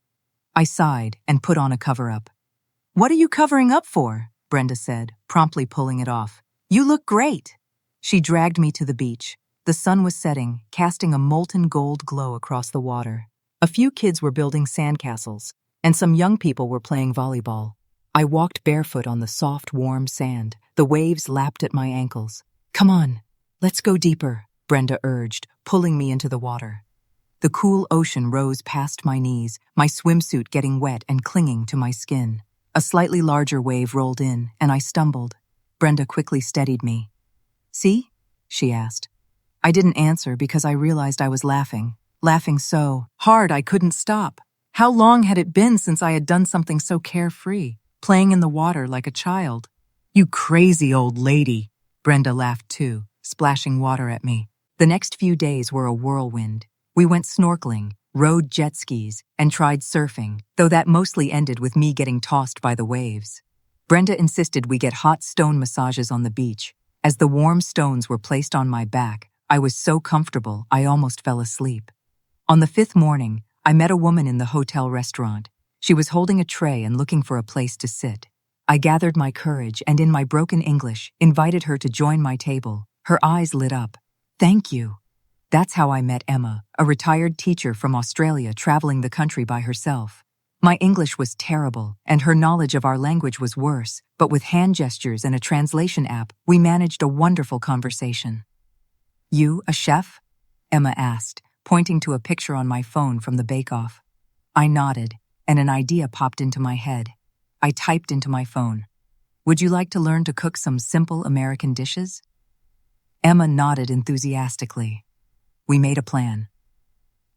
I sighed and put on a cover-up. "What are you covering up for?" Brenda said, promptly pulling it off. "You look great." She dragged me to the beach. The sun was setting, casting a molten gold glow across the water. A few kids were building sandcastles, and some young people were playing volleyball. I walked barefoot on the soft, warm sand. The waves lapped at my ankles. "Come on, let's go deeper," Brenda urged, pulling me into the water. The cool ocean rose past my knees, my swimsuit getting wet and clinging to my skin. A slightly larger wave rolled in, and I stumbled. Brenda quickly steadied me. "See?" she asked. I didn't answer because I realized I was laughing so hard I couldn't stop. How long had it been since I had done something so carefree, playing in the water like a child? "You crazy old lady," Brenda laughed too, splashing water at me. The next few days were a whirlwind. We went snorkeling, rode jet skis, and tried surfing, though that mostly ended with me getting tossed by the waves. Brenda insisted we get hot stone massages on the beach. As the warm stones were placed on my back, I was so comfortable I almost fell asleep. On the 5th morning, I met a woman in the hotel restaurant. She was holding a tray and looking for a place to sit. I gathered my courage and, in my broken English, invited her to join my table. Her eyes lit up. "Thank you." That's how I met Emma, a retired teacher from Australia traveling the country by herself. My English was terrible, and her knowledge of our language was worse, but with hand gestures and a translation app, we managed a wonderful conversation. "You, a chef?" Emma asked, pointing to a picture on my phone from the bake-off. I nodded, and an idea popped into my head. I typed into my phone, "Would you like to learn to cook some simple American dishes?" Emma nodded enthusiastically. We made a plan.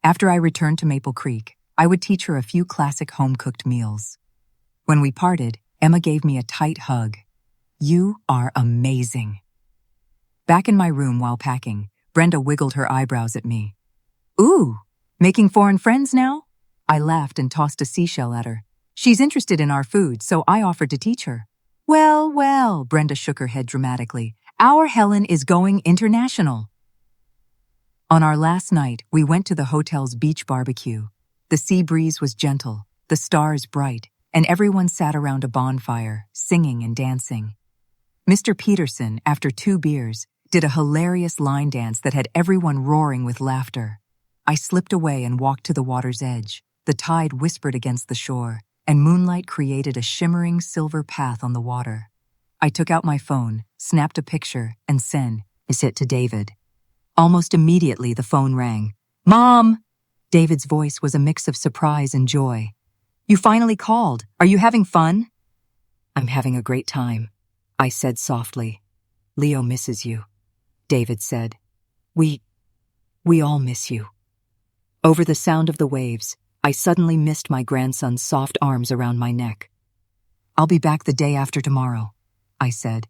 After I returned to Maple Creek, I would teach her a few classic home-cooked meals. When we parted, Emma gave me a tight hug. "You are amazing." Back in my room while packing, Brenda wiggled her eyebrows at me. "Ooh, making foreign friends now?" I laughed and tossed a seashell at her. "She's interested in our food, so I offered to teach her." Well, well, Brenda shook her head dramatically. "Our Helen is going international." On our last night, we went to the hotel's beach barbecue. The sea breeze was gentle, the stars bright, and everyone sat around a bonfire, singing and dancing. Mr. Peterson, after 2 beers, did a hilarious line dance that had everyone roaring with laughter. I slipped away and walked to the water's edge. The tide whispered against the shore, and moonlight created a shimmering silver path on the water. I took out my phone, snapped a picture, and sent it to David. Almost immediately, the phone rang. "Mom!" David's voice was a mix of surprise and joy. "You finally called. Are you having fun?" "I'm having a great time," I said softly. "Leo misses you," David said. We all miss you." Over the sound of the waves, I suddenly missed my grandson's soft arms around my neck. "I'll be back the day after tomorrow," I said.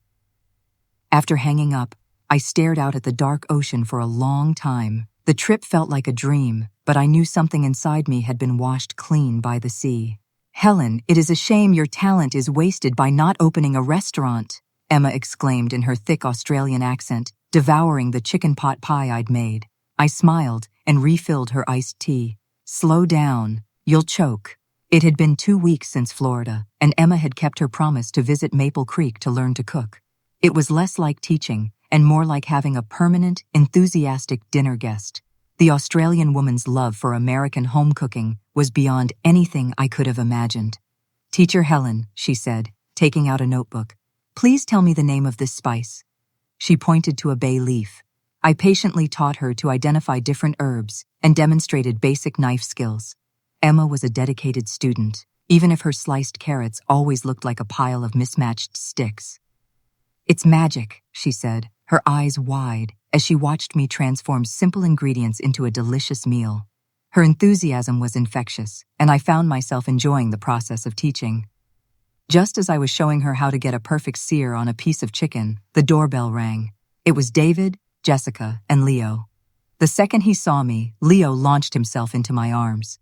After hanging up, I stared out at the dark ocean for a long time. The trip felt like a dream, but I knew something inside me had been washed clean by the sea. "Helen, it is a shame your talent is wasted by not opening a restaurant," Emma exclaimed in her thick Australian accent, devouring the chicken pot pie I'd made. I smiled and refilled her iced tea. "Slow down, you'll choke." It had been 2 weeks since Florida, and Emma had kept her promise to visit Maple Creek to learn to cook. It was less like teaching and more like having a permanent, enthusiastic dinner guest. The Australian woman's love for American home cooking was beyond anything I could have imagined. "Teacher Helen," she said, taking out a notebook, "please tell me the name of this spice." She pointed to a bay leaf. I patiently taught her to identify different herbs and demonstrated basic knife skills. Emma was a dedicated student, even if her sliced carrots always looked like a pile of mismatched sticks. "It's magic," she said, her eyes wide, as she watched me transform simple ingredients into a delicious meal. Her enthusiasm was infectious, and I found myself enjoying the process of teaching. Just as I was showing her how to get a perfect sear on a piece of chicken, the doorbell rang. It was David, Jessica, and Leo. The second he saw me, Leo launched himself into my arms.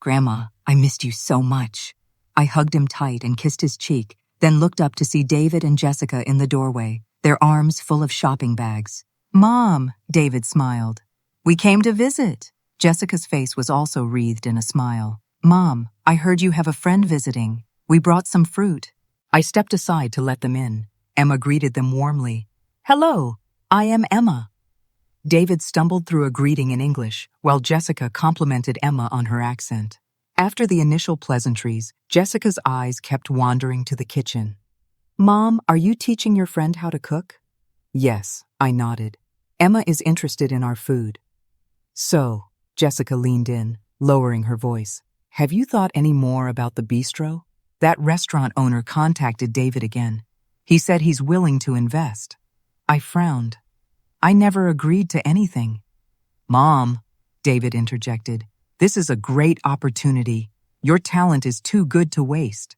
"Grandma, I missed you so much." I hugged him tight and kissed his cheek, then looked up to see David and Jessica in the doorway, their arms full of shopping bags. "Mom," David smiled. "We came to visit." Jessica's face was also wreathed in a smile. "Mom, I heard you have a friend visiting. We brought some fruit." I stepped aside to let them in. Emma greeted them warmly. "Hello, I am Emma." David stumbled through a greeting in English, while Jessica complimented Emma on her accent. After the initial pleasantries, Jessica's eyes kept wandering to the kitchen. "Mom, are you teaching your friend how to cook?" "Yes," I nodded. "Emma is interested in our food." "So," Jessica leaned in, lowering her voice, "have you thought any more about the bistro? That restaurant owner contacted David again. He said he's willing to invest." I frowned. "I never agreed to anything." "Mom," David interjected, "this is a great opportunity. Your talent is too good to waste."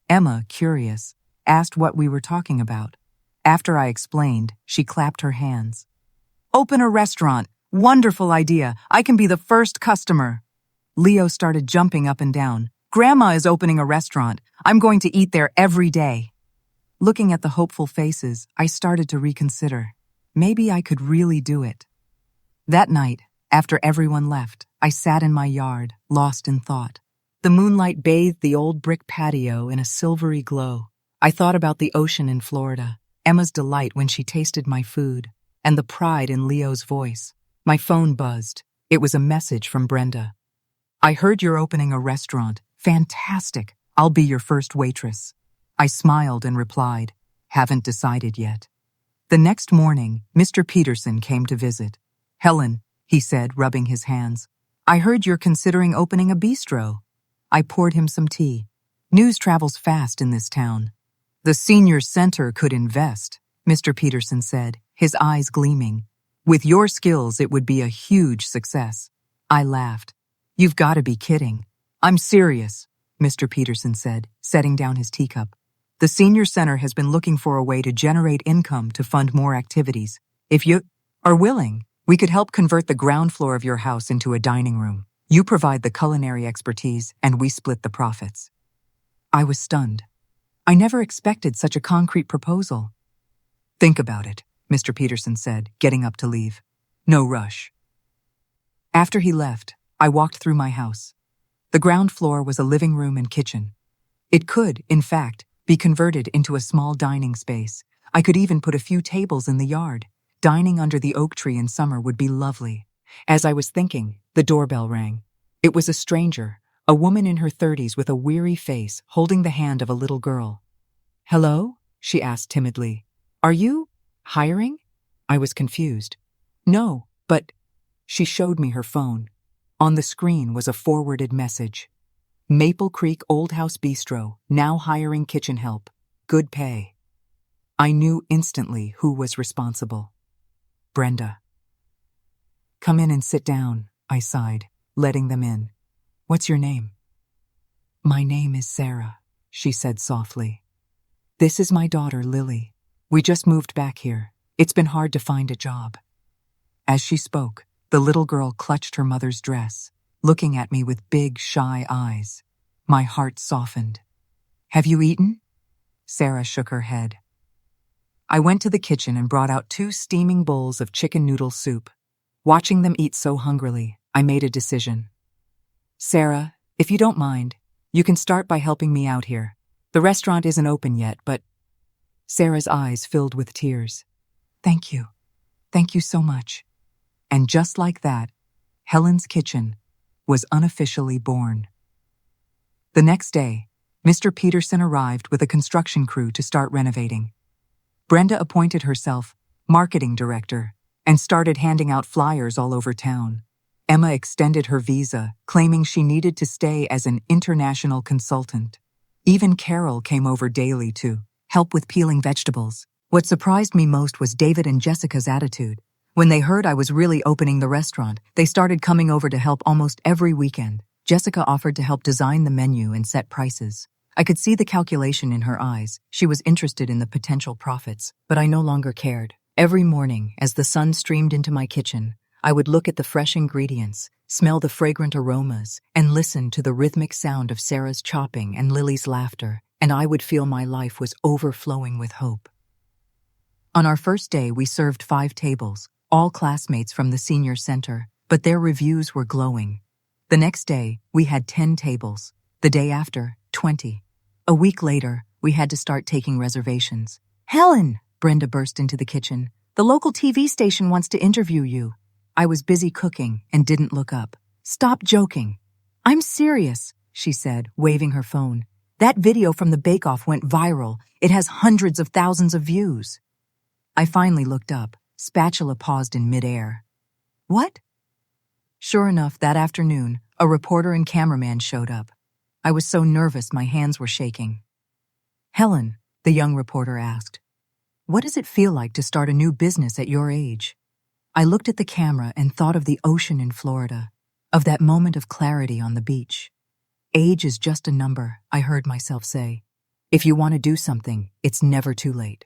Emma, curious, asked what we were talking about. After I explained, she clapped her hands. "Open a restaurant! Wonderful idea! I can be the first customer!" Leo started jumping up and down. "Grandma is opening a restaurant. I'm going to eat there every day." Looking at the hopeful faces, I started to reconsider. Maybe I could really do it. That night, after everyone left, I sat in my yard, lost in thought. The moonlight bathed the old brick patio in a silvery glow. I thought about the ocean in Florida, Emma's delight when she tasted my food, and the pride in Leo's voice. My phone buzzed. It was a message from Brenda. "I heard you're opening a restaurant. Fantastic. I'll be your first waitress. I smiled and replied, haven't decided yet. The next morning, Mr. Peterson came to visit. Helen, he said, rubbing his hands, I heard you're considering opening a bistro. I poured him some tea. News travels fast in this town. The senior center could invest, Mr. Peterson said, his eyes gleaming. With your skills, it would be a huge success. I laughed. You've got to be kidding. I'm serious, Mr. Peterson said, setting down his teacup. The senior center has been looking for a way to generate income to fund more activities. If you are willing, we could help convert the ground floor of your house into a dining room. You provide the culinary expertise, and we split the profits. I was stunned. I never expected such a concrete proposal. Think about it, Mr. Peterson said, getting up to leave. No rush. After he left, I walked through my house. The ground floor was a living room and kitchen. It could, in fact, be converted into a small dining space. I could even put a few tables in the yard. Dining under the oak tree in summer would be lovely. As I was thinking, the doorbell rang. It was a stranger, a woman in her 30s with a weary face, holding the hand of a little girl. Hello? She asked timidly. Are you hiring? I was confused. No, but she showed me her phone. On the screen was a forwarded message. Maple Creek Old House Bistro, now hiring kitchen help. Good pay. I knew instantly who was responsible. Brenda. Come in and sit down, I sighed, letting them in. What's your name? My name is Sarah, she said softly. This is my daughter, Lily. We just moved back here. It's been hard to find a job. As she spoke, the little girl clutched her mother's dress, looking at me with big, shy eyes. My heart softened. Have you eaten? Sarah shook her head. I went to the kitchen and brought out 2 steaming bowls of chicken noodle soup. Watching them eat so hungrily, I made a decision. Sarah, if you don't mind, you can start by helping me out here. The restaurant isn't open yet, but… Sarah's eyes filled with tears. Thank you. Thank you so much. And just like that, Helen's Kitchen was unofficially born. The next day, Mr. Peterson arrived with a construction crew to start renovating. Brenda appointed herself marketing director and started handing out flyers all over town. Emma extended her visa, claiming she needed to stay as an international consultant. Even Carol came over daily to help with peeling vegetables. What surprised me most was David and Jessica's attitude. When they heard I was really opening the restaurant, they started coming over to help almost every weekend. Jessica offered to help design the menu and set prices. I could see the calculation in her eyes. She was interested in the potential profits, but I no longer cared. Every morning, as the sun streamed into my kitchen, I would look at the fresh ingredients, smell the fragrant aromas, and listen to the rhythmic sound of Sarah's chopping and Lily's laughter, and I would feel my life was overflowing with hope. On our first day, we served 5 tables, all classmates from the senior center, but their reviews were glowing. The next day, we had 10 tables. The day after, 20. A week later, we had to start taking reservations. Helen! Brenda burst into the kitchen. The local TV station wants to interview you. I was busy cooking and didn't look up. Stop joking. I'm serious, she said, waving her phone. That video from the bake-off went viral. It has hundreds of thousands of views. I finally looked up. Spatula paused in midair. What? Sure enough, that afternoon, a reporter and cameraman showed up. I was so nervous my hands were shaking. Helen, the young reporter asked, what does it feel like to start a new business at your age? I looked at the camera and thought of the ocean in Florida, of that moment of clarity on the beach. Age is just a number, I heard myself say. If you want to do something, it's never too late.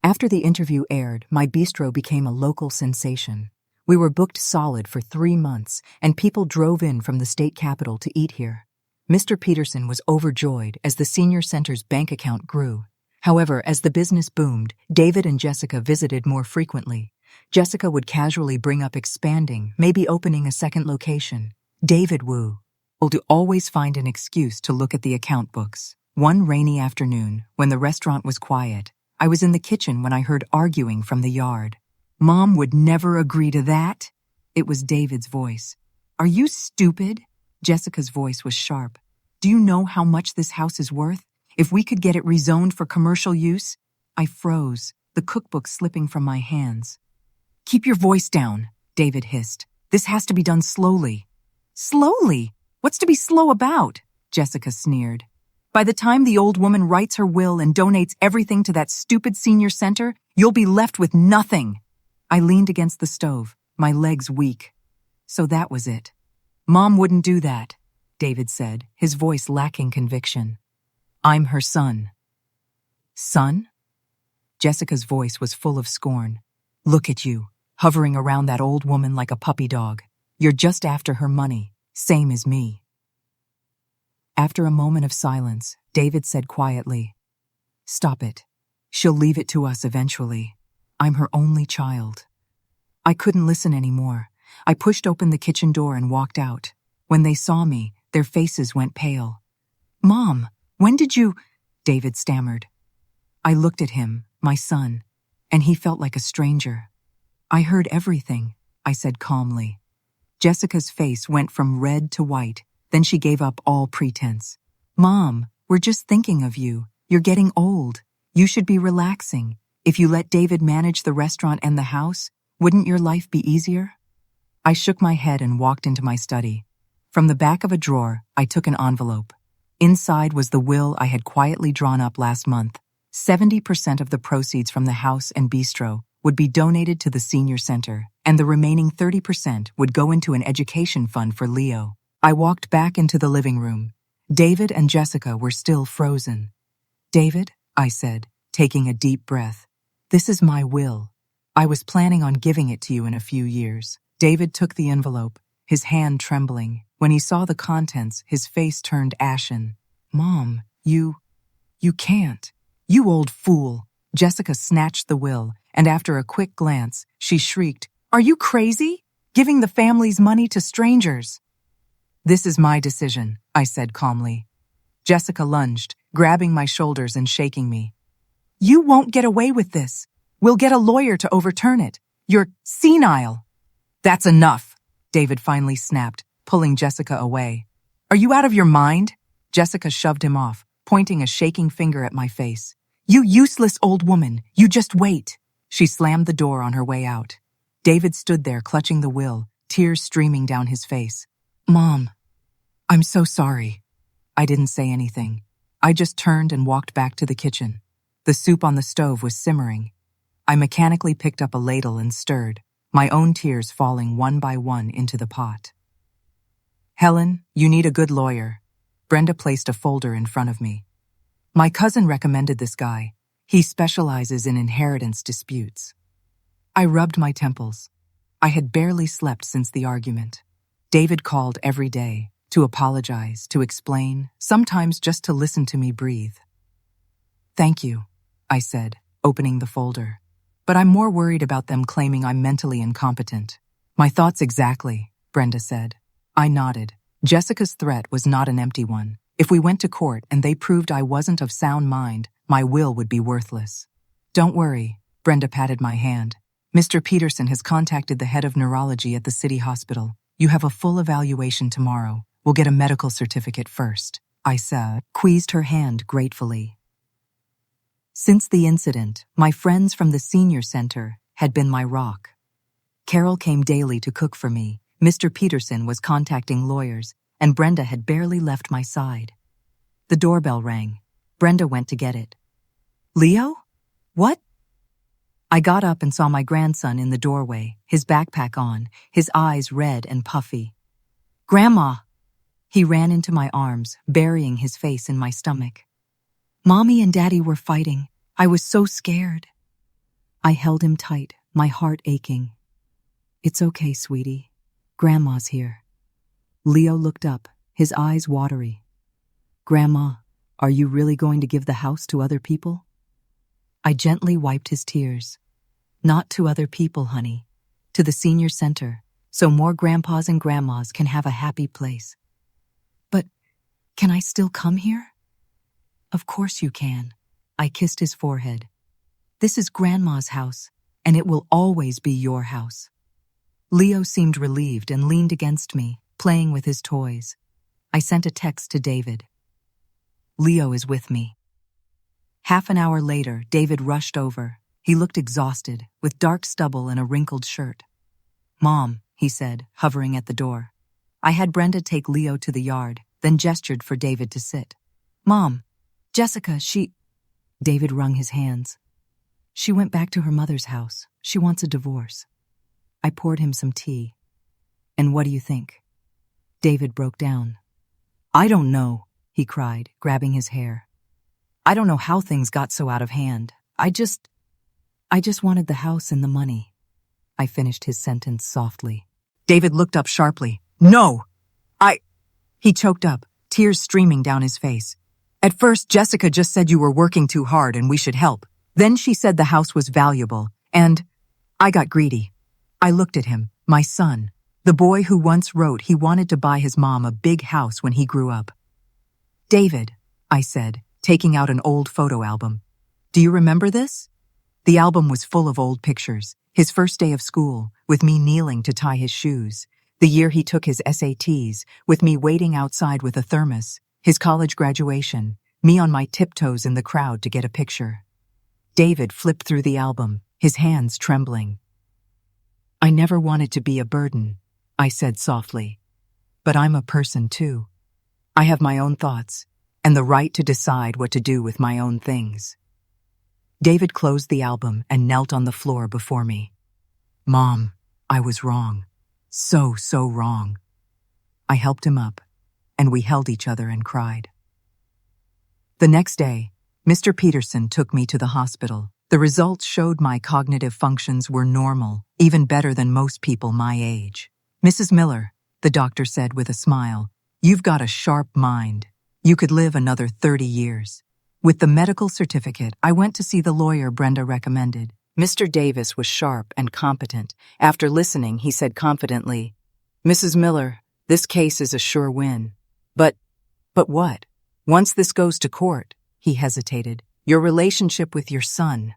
After the interview aired, my bistro became a local sensation. We were booked solid for 3 months, and people drove in from the state capital to eat here. Mr. Peterson was overjoyed as the senior center's bank account grew. However, as the business boomed, David and Jessica visited more frequently. Jessica would casually bring up expanding, maybe opening a second location. David would always find an excuse to look at the account books. One rainy afternoon, when the restaurant was quiet, I was in the kitchen when I heard arguing from the yard. Mom would never agree to that. It was David's voice. Are you stupid? Jessica's voice was sharp. Do you know how much this house is worth? If we could get it rezoned for commercial use? I froze, the cookbook slipping from my hands. Keep your voice down, David hissed. This has to be done slowly. Slowly? What's to be slow about? Jessica sneered. By the time the old woman writes her will and donates everything to that stupid senior center, you'll be left with nothing. I leaned against the stove, my legs weak. So that was it. Mom wouldn't do that, David said, his voice lacking conviction. I'm her son. Son? Jessica's voice was full of scorn. Look at you, hovering around that old woman like a puppy dog. You're just after her money, same as me. After a moment of silence, David said quietly, Stop it. She'll leave it to us eventually. I'm her only child. I couldn't listen anymore. I pushed open the kitchen door and walked out. When they saw me, their faces went pale. Mom, when did you... David stammered. I looked at him, my son, and he felt like a stranger. I heard everything, I said calmly. Jessica's face went from red to white. Then she gave up all pretense. Mom, we're just thinking of you. You're getting old. You should be relaxing. If you let David manage the restaurant and the house, wouldn't your life be easier? I shook my head and walked into my study. From the back of a drawer, I took an envelope. Inside was the will I had quietly drawn up last month. 70% of the proceeds from the house and bistro would be donated to the senior center, and the remaining 30% would go into an education fund for Leo. I walked back into the living room. David and Jessica were still frozen. David, I said, taking a deep breath, this is my will. I was planning on giving it to you in a few years. David took the envelope, his hand trembling. When he saw the contents, his face turned ashen. Mom, you can't. You old fool. Jessica snatched the will, and after a quick glance, she shrieked, Are you crazy? Giving the family's money to strangers? This is my decision, I said calmly. Jessica lunged, grabbing my shoulders and shaking me. You won't get away with this. We'll get a lawyer to overturn it. You're senile. That's enough, David finally snapped, pulling Jessica away. Are you out of your mind? Jessica shoved him off, pointing a shaking finger at my face. You useless old woman, you just wait. She slammed the door on her way out. David stood there clutching the will, tears streaming down his face. Mom, I'm so sorry. I didn't say anything. I just turned and walked back to the kitchen. The soup on the stove was simmering. I mechanically picked up a ladle and stirred, my own tears falling one by one into the pot. Helen, you need a good lawyer. Brenda placed a folder in front of me. My cousin recommended this guy. He specializes in inheritance disputes. I rubbed my temples. I had barely slept since the argument. David called every day, to apologize, to explain, sometimes just to listen to me breathe. Thank you, I said, opening the folder. But I'm more worried about them claiming I'm mentally incompetent. My thoughts exactly, Brenda said. I nodded. Jessica's threat was not an empty one. If we went to court and they proved I wasn't of sound mind, my will would be worthless. Don't worry, Brenda patted my hand. Mr. Peterson has contacted the head of neurology at the city hospital. You have a full evaluation tomorrow. We'll get a medical certificate first. I said, squeezed her hand gratefully. Since the incident, my friends from the senior center had been my rock. Carol came daily to cook for me. Mr. Peterson was contacting lawyers, and Brenda had barely left my side. The doorbell rang. Brenda went to get it. Leo? What? I got up and saw my grandson in the doorway, his backpack on, his eyes red and puffy. Grandma! He ran into my arms, burying his face in my stomach. Mommy and Daddy were fighting. I was so scared. I held him tight, my heart aching. It's okay, sweetie. Grandma's here. Leo looked up, his eyes watery. Grandma, are you really going to give the house to other people? I gently wiped his tears. Not to other people, honey. To the senior center, so more grandpas and grandmas can have a happy place. But can I still come here? Of course you can. I kissed his forehead. This is Grandma's house, and it will always be your house. Leo seemed relieved and leaned against me, playing with his toys. I sent a text to David. Leo is with me. Half an hour later, David rushed over. He looked exhausted, with dark stubble and a wrinkled shirt. Mom, he said, hovering at the door. I had Brenda take Leo to the yard, then gestured for David to sit. Mom, Jessica, David wrung his hands. She went back to her mother's house. She wants a divorce. I poured him some tea. And what do you think? David broke down. I don't know, he cried, grabbing his hair. I don't know how things got so out of hand. I just wanted the house and the money. I finished his sentence softly. David looked up sharply. No! He choked up, tears streaming down his face. At first, Jessica just said you were working too hard and we should help. Then she said the house was valuable, and I got greedy. I looked at him, my son, the boy who once wrote he wanted to buy his mom a big house when he grew up. David, I said, taking out an old photo album. Do you remember this? The album was full of old pictures. His first day of school, with me kneeling to tie his shoes. The year he took his SATs, with me waiting outside with a thermos. His college graduation, me on my tiptoes in the crowd to get a picture. David flipped through the album, his hands trembling. I never wanted to be a burden, I said softly. But I'm a person too. I have my own thoughts, and the right to decide what to do with my own things. David closed the album and knelt on the floor before me. Mom, I was wrong. So wrong. I helped him up, and we held each other and cried. The next day, Mr. Peterson took me to the hospital. The results showed my cognitive functions were normal, even better than most people my age. Mrs. Miller, the doctor said with a smile, you've got a sharp mind. You could live another 30 years. With the medical certificate, I went to see the lawyer Brenda recommended. Mr. Davis was sharp and competent. After listening, he said confidently, Mrs. Miller, this case is a sure win. But what? Once this goes to court, he hesitated, your relationship with your son.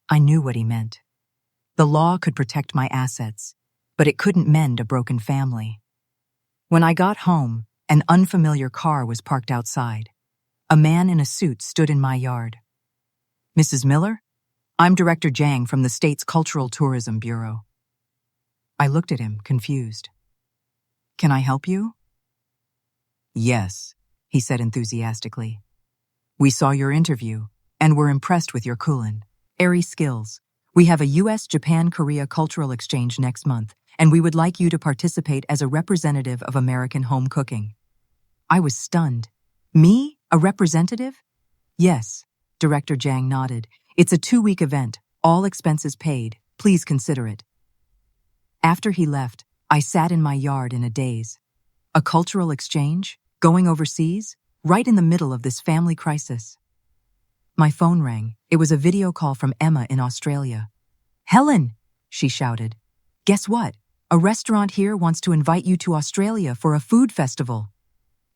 I knew what he meant. The law could protect my assets, but it couldn't mend a broken family. When I got home, an unfamiliar car was parked outside. A man in a suit stood in my yard. Mrs. Miller? I'm Director Jang from the state's Cultural Tourism Bureau. I looked at him, confused. Can I help you? Yes, he said enthusiastically. We saw your interview, and were impressed with your culinary skills. We have a U.S.-Japan-Korea cultural exchange next month, and we would like you to participate as a representative of American home cooking. I was stunned. Me? A representative? Yes, Director Jang nodded. It's a 2-week event, all expenses paid. Please consider it. After he left, I sat in my yard in a daze. A cultural exchange? Going overseas? Right in the middle of this family crisis. My phone rang. It was a video call from Emma in Australia. Helen, she shouted. Guess what? A restaurant here wants to invite you to Australia for a food festival.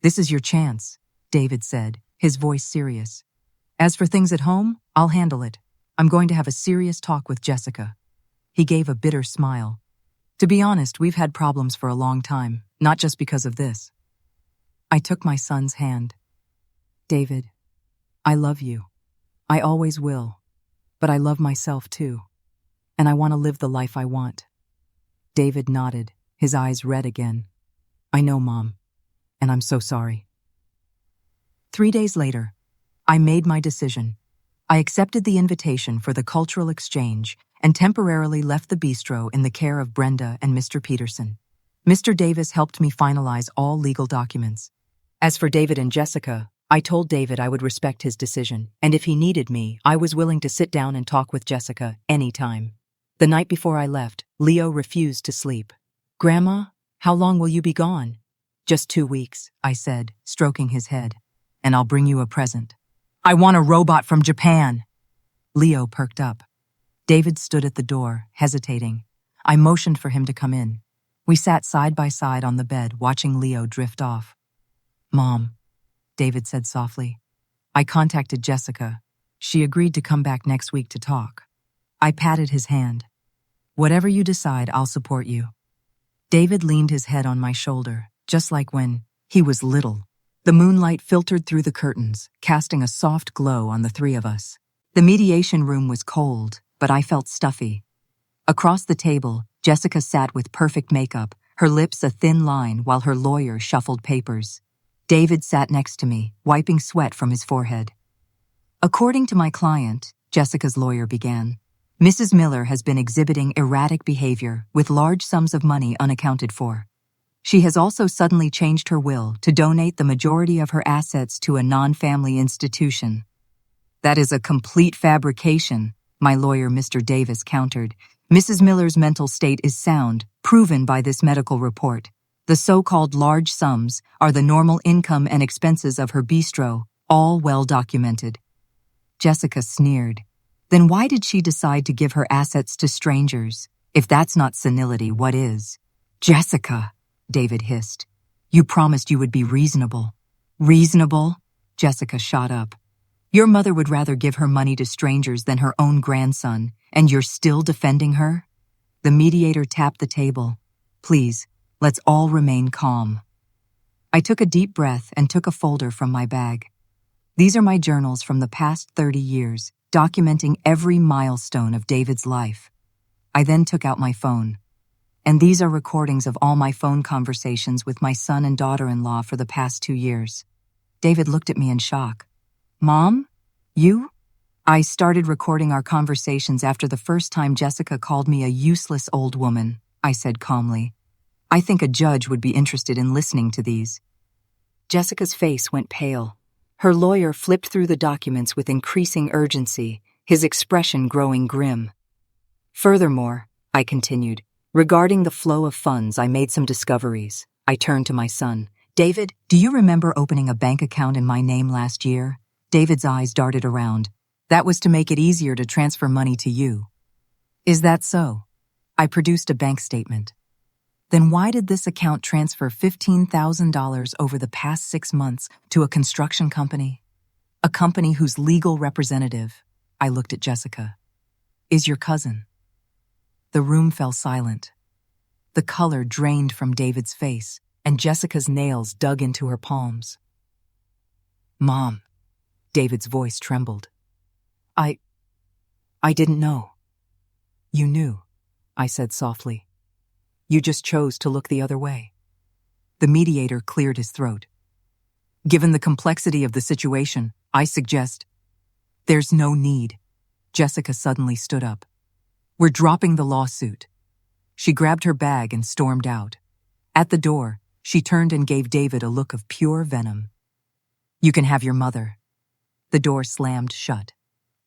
This is your chance, David said, his voice serious. As for things at home, I'll handle it. I'm going to have a serious talk with Jessica. He gave a bitter smile. To be honest, we've had problems for a long time, not just because of this. I took my son's hand. David, I love you. I always will. But I love myself too. And I want to live the life I want. David nodded, his eyes red again. I know, Mom. And I'm so sorry. 3 days later, I made my decision. I accepted the invitation for the cultural exchange and temporarily left the bistro in the care of Brenda and Mr. Peterson. Mr. Davis helped me finalize all legal documents. As for David and Jessica, I told David I would respect his decision, and if he needed me, I was willing to sit down and talk with Jessica anytime. The night before I left, Leo refused to sleep. Grandma, how long will you be gone? Just 2 weeks, I said, stroking his head. And I'll bring you a present. I want a robot from Japan. Leo perked up. David stood at the door, hesitating. I motioned for him to come in. We sat side by side on the bed, watching Leo drift off. Mom, David said softly. I contacted Jessica. She agreed to come back next week to talk. I patted his hand. Whatever you decide, I'll support you. David leaned his head on my shoulder, just like when He was little. The moonlight filtered through the curtains, casting a soft glow on the three of us. The mediation room was cold, but I felt stuffy. Across the table, Jessica sat with perfect makeup, her lips a thin line while her lawyer shuffled papers. David sat next to me, wiping sweat from his forehead. According to my client, Jessica's lawyer began, Mrs. Miller has been exhibiting erratic behavior with large sums of money unaccounted for. She has also suddenly changed her will to donate the majority of her assets to a non-family institution. That is a complete fabrication, my lawyer Mr. Davis countered. Mrs. Miller's mental state is sound, proven by this medical report. The so-called large sums are the normal income and expenses of her bistro, all well documented. Jessica sneered. Then why did she decide to give her assets to strangers? If that's not senility, what is? Jessica, David hissed. You promised you would be reasonable. Reasonable? Jessica shot up. Your mother would rather give her money to strangers than her own grandson, and you're still defending her? The mediator tapped the table. Please, let's all remain calm. I took a deep breath and took a folder from my bag. These are my journals from the past 30 years, documenting every milestone of David's life. I then took out my phone. And these are recordings of all my phone conversations with my son and daughter-in-law for the past 2 years. David looked at me in shock. Mom? You? I started recording our conversations after the first time Jessica called me a useless old woman, I said calmly. I think a judge would be interested in listening to these. Jessica's face went pale. Her lawyer flipped through the documents with increasing urgency, his expression growing grim. Furthermore, I continued, regarding the flow of funds, I made some discoveries. I turned to my son. David, do you remember opening a bank account in my name last year? David's eyes darted around. That was to make it easier to transfer money to you. Is that so? I produced a bank statement. Then why did this account transfer $15,000 over the past 6 months to a construction company? A company whose legal representative, I looked at Jessica, is your cousin. The room fell silent. The color drained from David's face, and Jessica's nails dug into her palms. Mom, David's voice trembled. I didn't know. You knew, I said softly. You just chose to look the other way. The mediator cleared his throat. Given the complexity of the situation, I suggest... There's no need. Jessica suddenly stood up. We're dropping the lawsuit. She grabbed her bag and stormed out. At the door, she turned and gave David a look of pure venom. You can have your mother. The door slammed shut.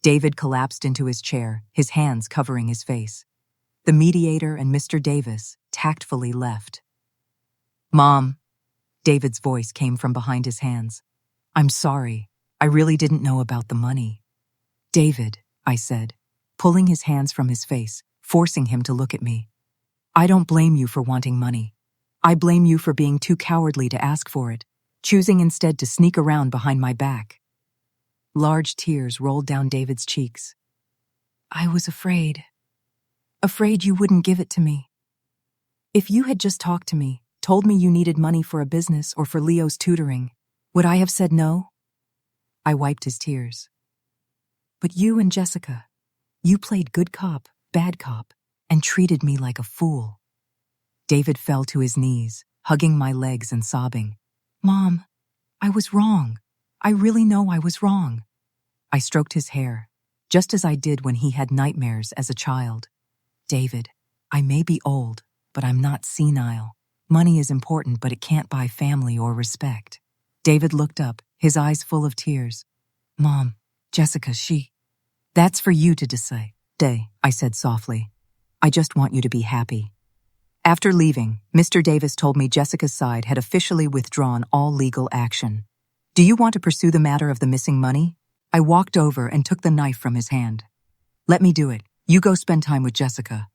David collapsed into his chair, his hands covering his face. The mediator and Mr. Davis tactfully left. Mom, David's voice came from behind his hands. I'm sorry. I really didn't know about the money. David, I said, pulling his hands from his face, forcing him to look at me. I don't blame you for wanting money. I blame you for being too cowardly to ask for it, choosing instead to sneak around behind my back. Large tears rolled down David's cheeks. I was afraid. Afraid you wouldn't give it to me. If you had just talked to me, told me you needed money for a business or for Leo's tutoring, would I have said no? I wiped his tears. But you and Jessica, you played good cop, bad cop, and treated me like a fool. David fell to his knees, hugging my legs and sobbing. Mom, I was wrong. I really know I was wrong. I stroked his hair, just as I did when he had nightmares as a child. David, I may be old, but I'm not senile. Money is important, but it can't buy family or respect. David looked up, his eyes full of tears. Mom, Jessica, That's for you to decide, I said softly. I just want you to be happy. After leaving, Mr. Davis told me Jessica's side had officially withdrawn all legal action. Do you want to pursue the matter of the missing money? I walked over and took the knife from his hand. Let me do it. You go spend time with Jessica.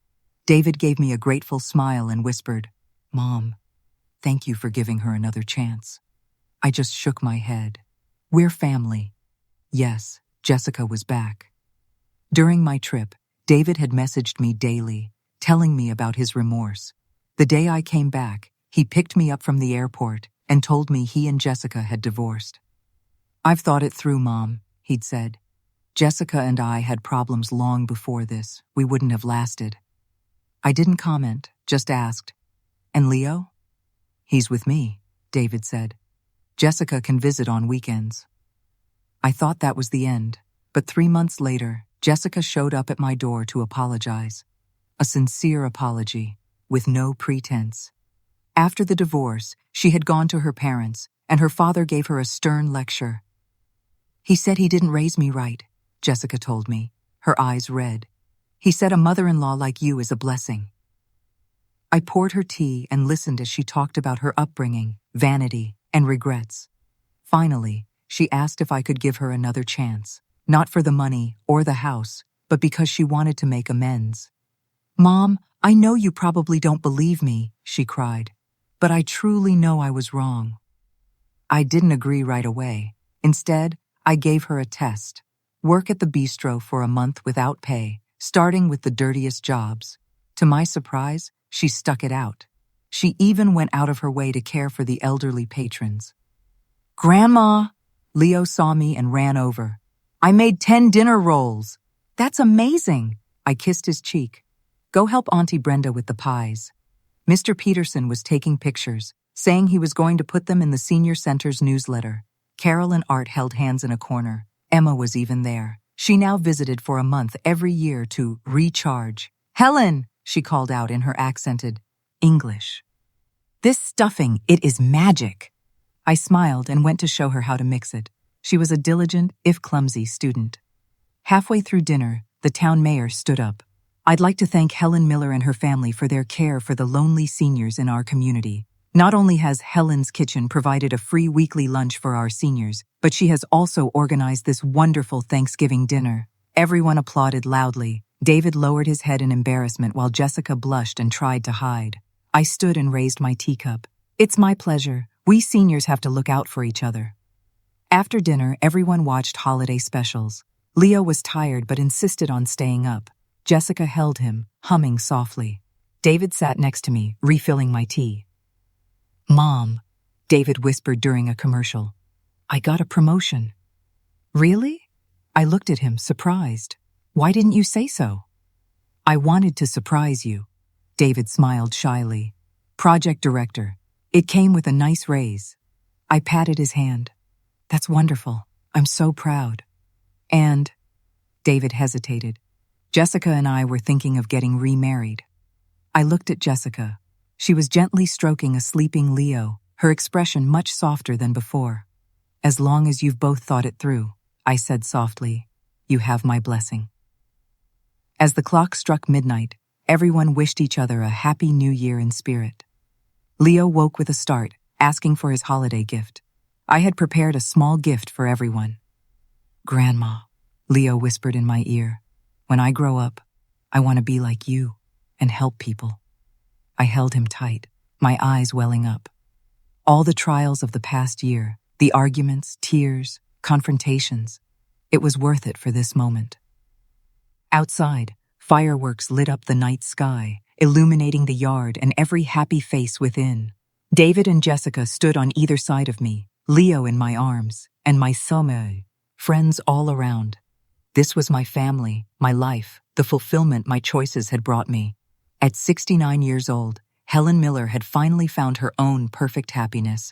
David gave me a grateful smile and whispered, Mom, thank you for giving her another chance. I just shook my head. We're family. Yes, Jessica was back. During my trip, David had messaged me daily, telling me about his remorse. The day I came back, he picked me up from the airport and told me he and Jessica had divorced. "I've thought it through, Mom," he'd said. "Jessica and I had problems long before this. We wouldn't have lasted." I didn't comment, just asked, "And Leo?" "He's with me," David said. "Jessica can visit on weekends." I thought that was the end, but 3 months later, Jessica showed up at my door to apologize. A sincere apology, with no pretense. After the divorce, she had gone to her parents, and her father gave her a stern lecture. "He said he didn't raise me right," Jessica told me, her eyes red. "He said a mother-in-law like you is a blessing." I poured her tea and listened as she talked about her upbringing, vanity, and regrets. Finally, she asked if I could give her another chance, not for the money or the house, but because she wanted to make amends. "Mom, I know you probably don't believe me," she cried, "but I truly know I was wrong." I didn't agree right away. Instead, I gave her a test. Work at the bistro for a month without pay, starting with the dirtiest jobs. To my surprise, she stuck it out. She even went out of her way to care for the elderly patrons. "Grandma!" Leo saw me and ran over. "I made 10 dinner rolls." "That's amazing!" I kissed his cheek. "Go help Auntie Brenda with the pies." Mr. Peterson was taking pictures, saying he was going to put them in the senior center's newsletter. Carol and Art held hands in a corner. Emma was even there. She now visited for a month every year to recharge. "Helen!" she called out in her accented English. "This stuffing, it is magic." I smiled and went to show her how to mix it. She was a diligent, if clumsy, student. Halfway through dinner, the town mayor stood up. "I'd like to thank Helen Miller and her family for their care for the lonely seniors in our community. Not only has Helen's Kitchen provided a free weekly lunch for our seniors, but she has also organized this wonderful Thanksgiving dinner." Everyone applauded loudly. David lowered his head in embarrassment while Jessica blushed and tried to hide. I stood and raised my teacup. "It's my pleasure. We seniors have to look out for each other." After dinner, everyone watched holiday specials. Leo was tired but insisted on staying up. Jessica held him, humming softly. David sat next to me, refilling my tea. "Mom," David whispered during a commercial, "I got a promotion." "Really?" I looked at him, surprised. "Why didn't you say so?" "I wanted to surprise you." David smiled shyly. "Project director. It came with a nice raise." I patted his hand. "That's wonderful. I'm so proud." "And," David hesitated, "Jessica and I were thinking of getting remarried." I looked at Jessica. She was gently stroking a sleeping Leo, her expression much softer than before. "As long as you've both thought it through," I said softly, "you have my blessing." As the clock struck midnight, everyone wished each other a happy new year in spirit. Leo woke with a start, asking for his holiday gift. I had prepared a small gift for everyone. "Grandma," Leo whispered in my ear, "when I grow up, I want to be like you and help people." I held him tight, my eyes welling up. All the trials of the past year, the arguments, tears, confrontations, it was worth it for this moment. Outside, fireworks lit up the night sky, illuminating the yard and every happy face within. David and Jessica stood on either side of me, Leo in my arms, and my sommeil, friends all around. This was my family, my life, the fulfillment my choices had brought me. At 69 years old, Helen Miller had finally found her own perfect happiness.